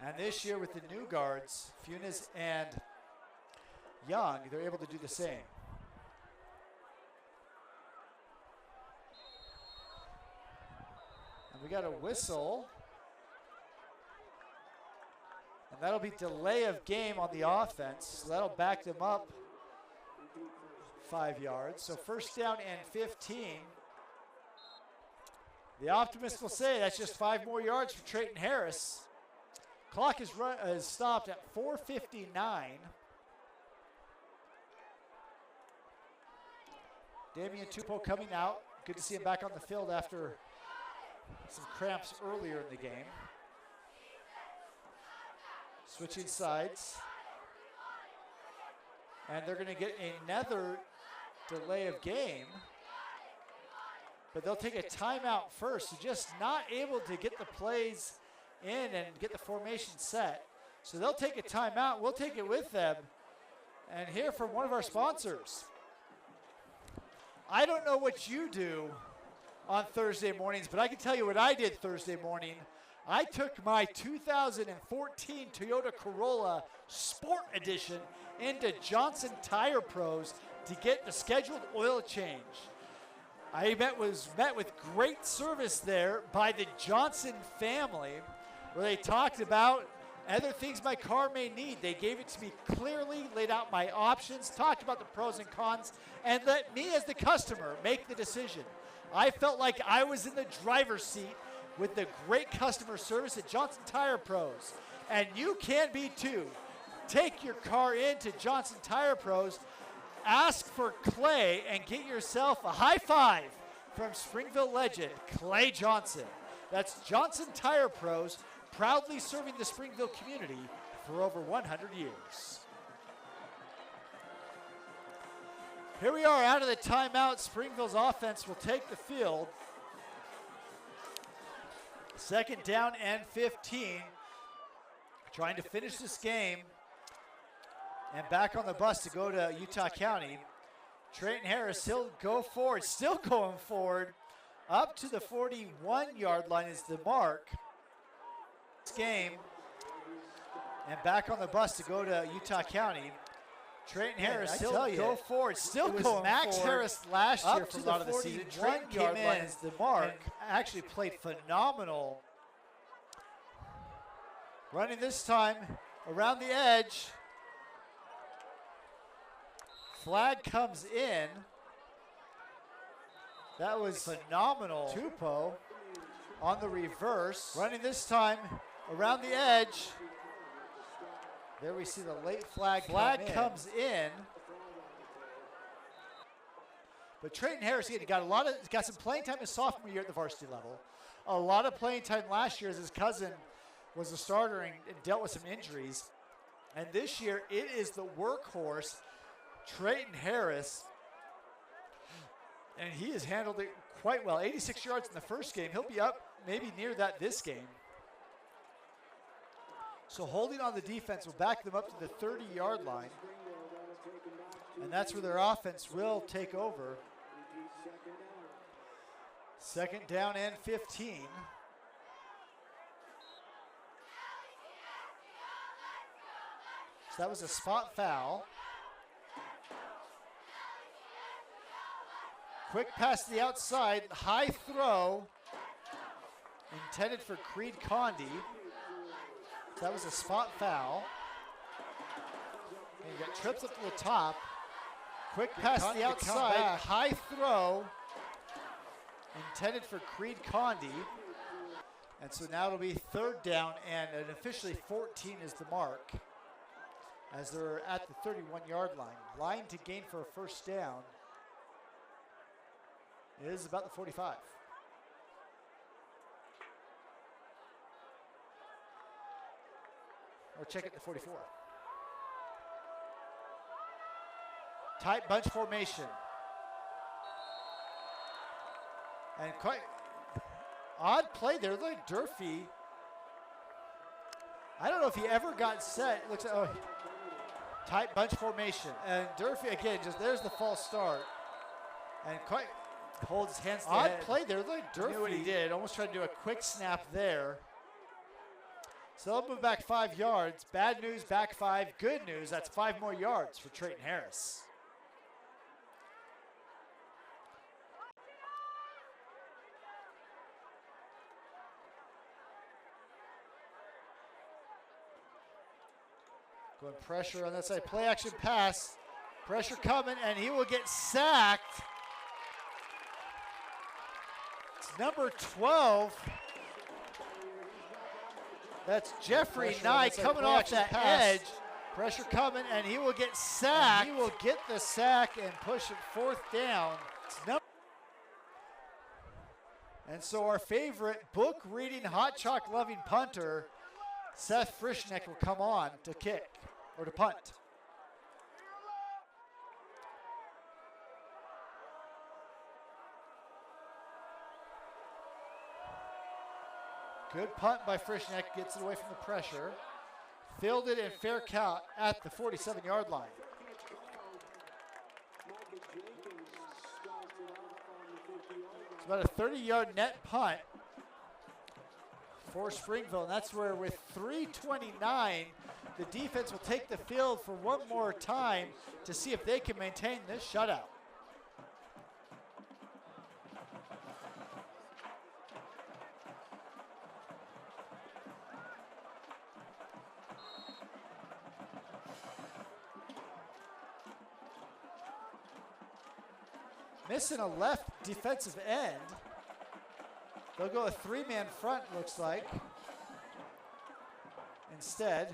And this year with the new guards, Funes and Young, they're able to do the same. And we got a whistle. And that'll be delay of game on the offense. So that'll back them up 5 yards. So 1st down and 15. The optimist will say that's just 5 more yards for Trayton Harris. Clock is stopped at 4:59. Damian Tupou coming out. Good to see him back on the field after some cramps earlier in the game. Switching sides. And they're going to get another delay of game. But they'll take a timeout first. So just not able to get the plays in and get the formation set. So they'll take a timeout. We'll take it with them and hear from one of our sponsors. I don't know what you do on Thursday mornings, but I can tell you what I did Thursday morning. I took my 2014 Toyota Corolla Sport Edition into Johnson Tire Pros to get the scheduled oil change. I was met with great service there by the Johnson family, where they talked about other things my car may need. They gave it to me clearly, laid out my options, talked about the pros and cons, and let me as the customer make the decision. I felt like I was in the driver's seat with the great customer service at Johnson Tire Pros. And you can be too. Take your car into Johnson Tire Pros, ask for Clay, and get yourself a high five from Springville legend, Clay Johnson. That's Johnson Tire Pros, proudly serving the Springville community for over 100 years. Here we are out of the timeout. Springville's offense will take the field. 2nd down and 15. Trying to finish this game. And back on the bus to go to Utah County. Trayton Harris, he'll go forward, still going forward. Up to the 41-yard line is the mark. This game. And back on the bus to go to Utah County. Trayton Harris, he'll go forward, still going Max forward. Harris last year for a lot of the season. Trayton came in as the mark. Actually played phenomenal. Running this time around the edge. Flag comes in. That was phenomenal. Tupou on the reverse. Running this time around the edge. There we see the late flag comes in. But Trayton Harris, again, got some playing time his sophomore year at the varsity level. A lot of playing time last year as his cousin was a starter and dealt with some injuries. And this year, it is the workhorse, Trayton Harris. And he has handled it quite well. 86 yards in the first game. He'll be up maybe near that this game. So holding on the defense will back them up to the 30-yard line. And that's where their offense will take over. Second down and 15. So that was a spot foul. Quick pass to the outside, high throw, intended for Creed Condi. So that was a spot foul. And you got trips up to the top. Quick pass to the outside, high throw, intended for Creed Condi. And so now it'll be third down, and officially 14 is the mark, as they're at the 31-yard line. Line to gain for a first down is about the 45. Or check it, the 44. Tight bunch formation. And quite odd play there. Look like Durfee. I don't know if he ever got set. It looks like, tight bunch formation. And Durfee, again, just there's the false start. And quite holds his hands to the head. Odd play there. Look like Durfee knew what he did. Almost tried to do a quick snap there. So they'll move back 5 yards. Bad news, back 5. Good news, that's 5 more yards for Trayton Harris. Going pressure on that side. Play action pass. Pressure coming, and he will get sacked. It's number 12. That's Jeffrey Nye coming off that edge. Pressure coming, and he will get sacked. And he will get the sack and push it fourth down. And so our favorite book reading, hot chalk loving punter, Seth Frischneck, will come on to kick or to punt. Good punt by Frischneck, gets it away from the pressure. Fielded and fair count at the 47-yard line. It's about a 30-yard net punt for Springville, and that's where with 3:29, the defense will take the field for one more time to see if they can maintain this shutout. Missing a left defensive end. They'll go a 3-man front, looks like, instead.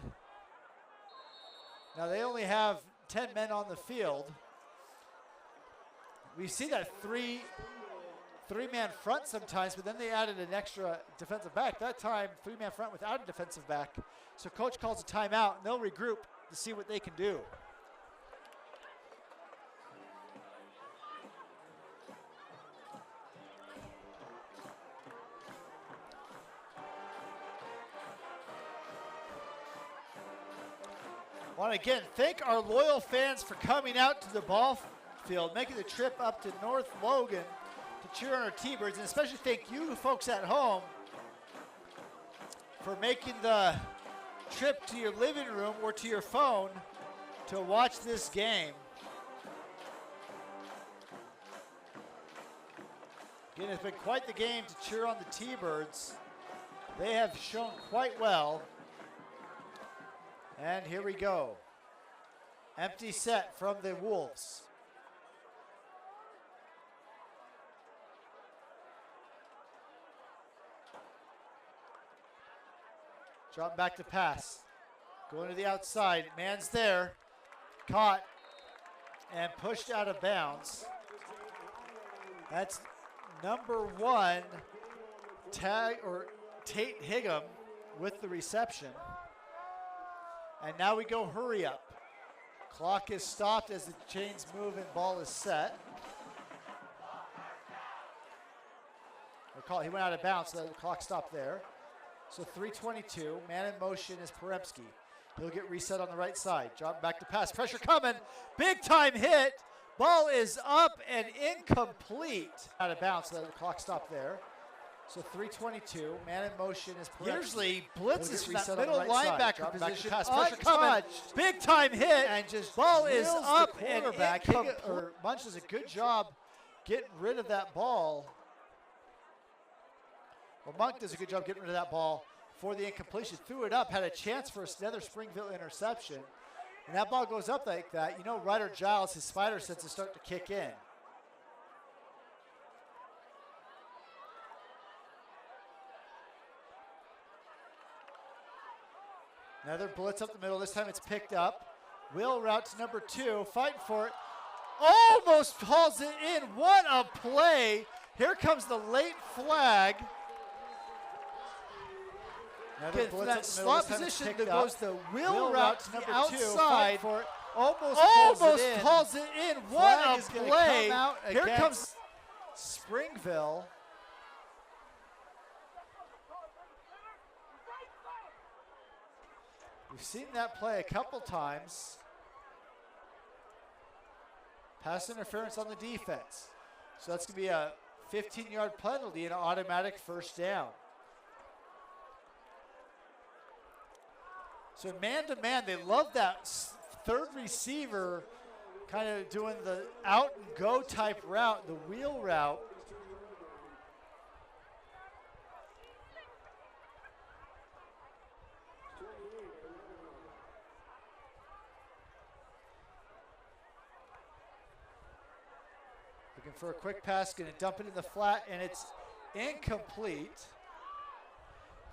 Now they only have 10 men on the field. We see that three-man front sometimes, but then they added an extra defensive back. That time, 3-man front without a defensive back. So coach calls a timeout, and they'll regroup to see what they can do. I want to again thank our loyal fans for coming out to the ball field, making the trip up to North Logan to cheer on our T-Birds, and especially thank you folks at home for making the trip to your living room or to your phone to watch this game. Again, it's been quite the game to cheer on the T-Birds. They have shown quite well. And here we go. Empty set from the Wolves. Drop back to pass. Going to the outside. Man's there. Caught and pushed out of bounds. That's number 1, Tate Higham with the reception. And now we go hurry up. Clock is stopped as the chains move and ball is set. He went out of bounds, so the clock stopped there. So 3:22, man in motion is Poremski. He'll get reset on the right side. Drop back to pass, pressure coming. Big time hit Ball is up and incomplete. Out of bounds, so the clock stopped there. So 3:22, man in motion is usually blitzes from that middle linebacker position. Untouched, big time hit, and just ball is up and Munch does a good job getting rid of that ball. Well, Monk does a good job getting rid of that ball for the incompletion. Threw it up, had a chance for another Springville interception. And that ball goes up like that. You know, Ryder Giles, his spider senses start to kick in. Another blitz up the middle. This time it's picked up. Will route to number 2, fighting for it. Almost hauls it in. What a play. Here comes the late flag. Again, from that slot position that goes the Will route to number outside. 2, almost hauls it in. What a play. Here comes Springville. We've seen that play a couple times. Pass interference on the defense. So that's going to be a 15-yard penalty and an automatic first down. So man-to-man, they love that third receiver kind of doing the out-and-go type route, the wheel route. Looking for a quick pass, going to dump it in the flat, and it's incomplete.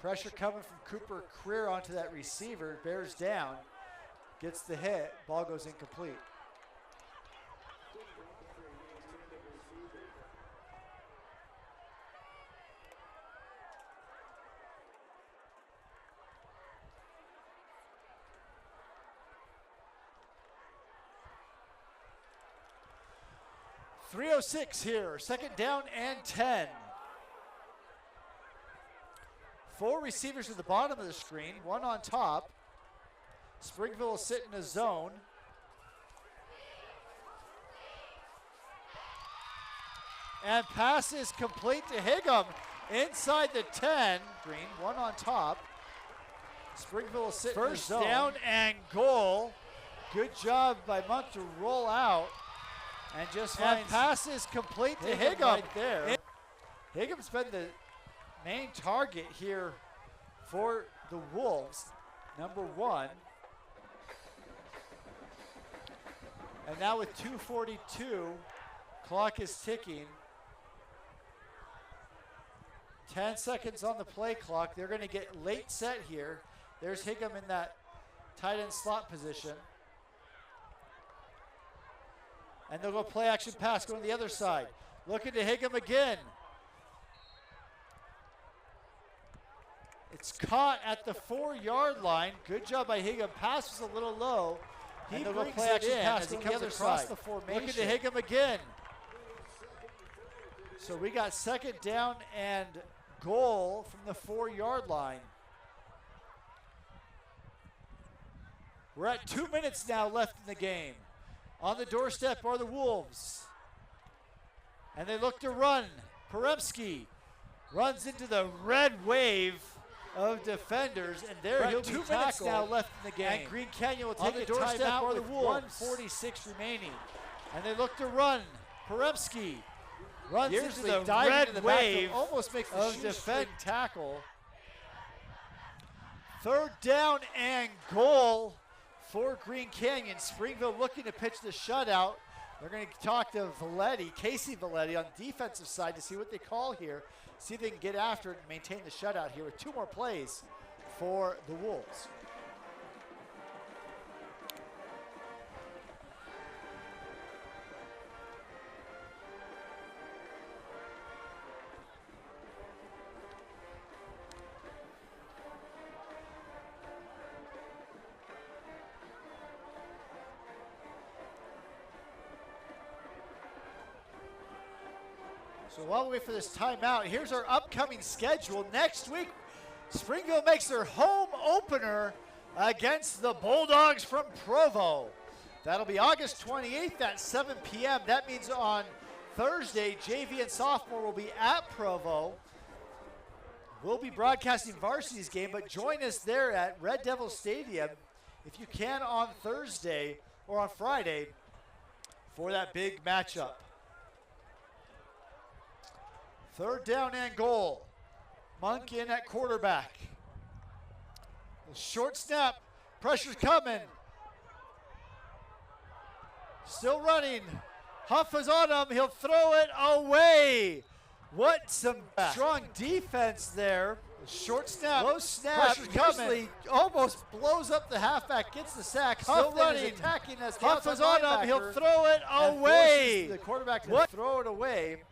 Pressure coming from Cooper Creer onto that receiver, bears down, gets the hit, ball goes incomplete. .306 here, second down and 10. 4 receivers at the bottom of the screen, 1 on top. Springville will sit in a zone. And pass is complete to Higham inside the 10. Green, 1 on top. Springville will sit in a zone. First down and goal. Good job by Monk to roll out. And just pass is complete to Higham right there. Higham's been the main target here for the Wolves, number 1. And now with 2:42, clock is ticking. 10 seconds on the play clock. They're going to get late set here. There's Higham in that tight end slot position. And they'll go play action pass, going to the other side. Looking to Higham again. It's caught at the 4-yard line. Good job by Higham. Pass was a little low. He will play action pass as he comes across the formation. Looking to Higham again. So we got second down and goal from the 4-yard line. We're at 2 minutes now left in the game. On the doorstep are the Wolves. And they look to run. Poremski runs into the red wave of defenders, and there he'll be tackled. 2 minutes now left in the game. And Green Canyon will take a timeout for the Wolves. 1:46 remaining. And they look to run. Poremski runs into the red wave almost makes the of defend tackle. Third down and goal for Green Canyon. Springville looking to pitch the shutout. They're going to talk to Casey Valetti on the defensive side to see what they call here. See if they can get after it and maintain the shutout here with 2 more plays for the Wolves. So while we wait for this timeout, here's our upcoming schedule. Next week, Springville makes their home opener against the Bulldogs from Provo. That'll be August 28th at 7 p.m. That means on Thursday, JV and sophomore will be at Provo. We'll be broadcasting varsity's game, but join us there at Red Devil Stadium if you can on Thursday or on Friday for that big matchup. Third down and goal. Monk in at quarterback. Short snap. Pressure's coming. Still running. Huff is on him. He'll throw it away. What some strong defense there. Short snap. Low snap. Pressure's coming. Almost blows up the halfback. Gets the sack. Still Huff running. Is attacking us. Huff is on him. He'll throw it away. The quarterback to throw it away.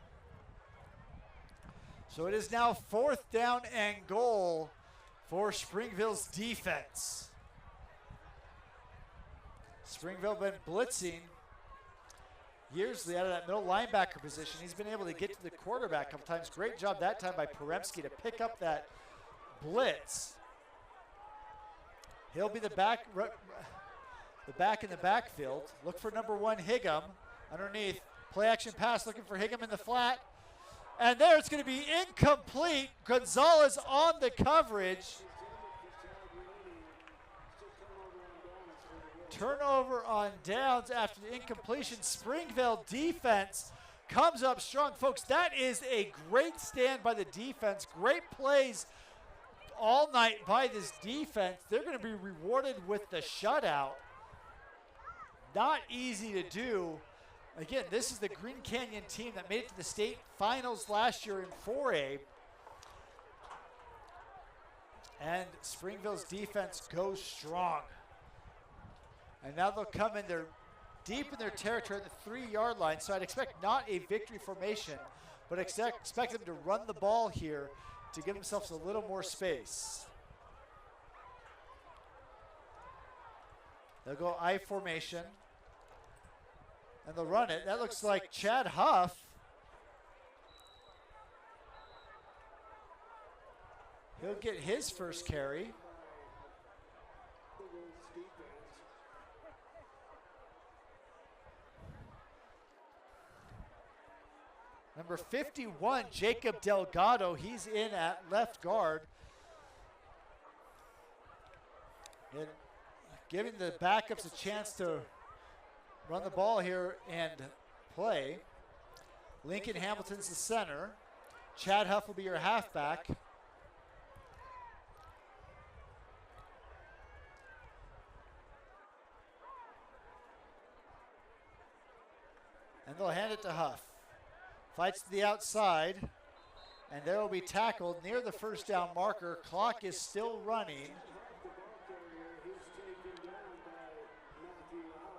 So it is now 4th down and goal for Springville's defense. Springville been blitzing Yearsley out of that middle linebacker position. He's been able to get to the quarterback a couple times. Great job that time by Poremski to pick up that blitz. He'll be the back in the backfield. Look for number 1, Higgum, underneath. Play action pass, looking for Higgum in the flat. And there it's going to be incomplete. Gonzalez on the coverage. Turnover on downs after the incompletion. Springville defense comes up strong. Folks, that is a great stand by the defense. Great plays all night by this defense. They're going to be rewarded with the shutout. Not easy to do. Again, this is the Green Canyon team that made it to the state finals last year in 4A. And Springville's defense goes strong. And now they'll come in, they're deep in their territory at the 3-yard line, so I'd expect not a victory formation, but expect them to run the ball here to give themselves a little more space. They'll go I formation, and they'll run it. That looks like Chad Huff. He'll get his first carry. Number 51, Jacob Delgado, he's in at left guard. And giving the backups a chance to run the ball here and play. Lincoln Hamilton's the center. Chad Huff will be your halfback. And they'll hand it to Huff. Fights to the outside, and there will be tackled near the first down marker. Clock is still running.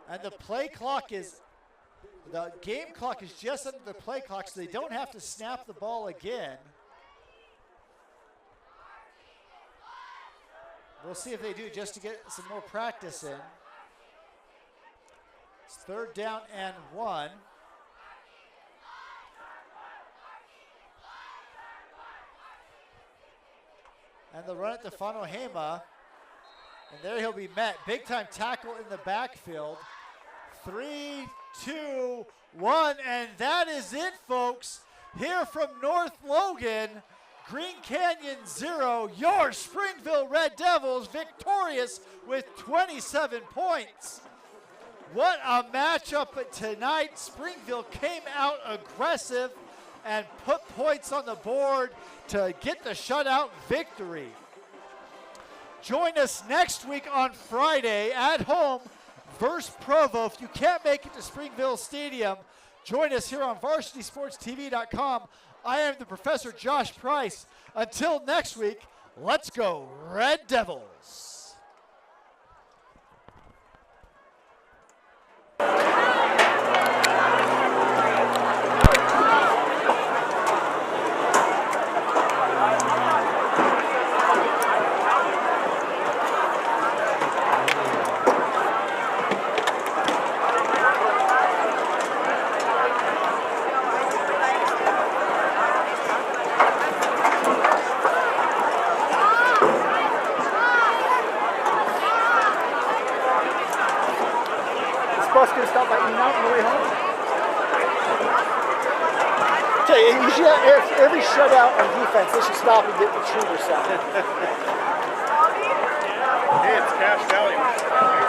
And the game clock is just under the play clock, so they don't have to snap the ball again. We'll see if they do just to get some more practice in. It's 3rd down and 1. And they'll run it to Fanohema. And there he'll be met. Big time tackle in the backfield. 3, 2, 1. And that is it, folks. Here from North Logan, Green Canyon 0. Your Springville Red Devils victorious with 27 points. What a matchup tonight. Springville came out aggressive and put points on the board to get the shutout victory. Join us next week on Friday at home versus Provo. If you can't make it to Springville Stadium, join us here on varsitysportstv.com. I am the Professor Josh Price. Until next week, let's go Red Devils. bus gonna stop by eating out on the way home? Okay, you should have, every shutout on defense, they should stop and get the trooper side. Hey, it's cash value.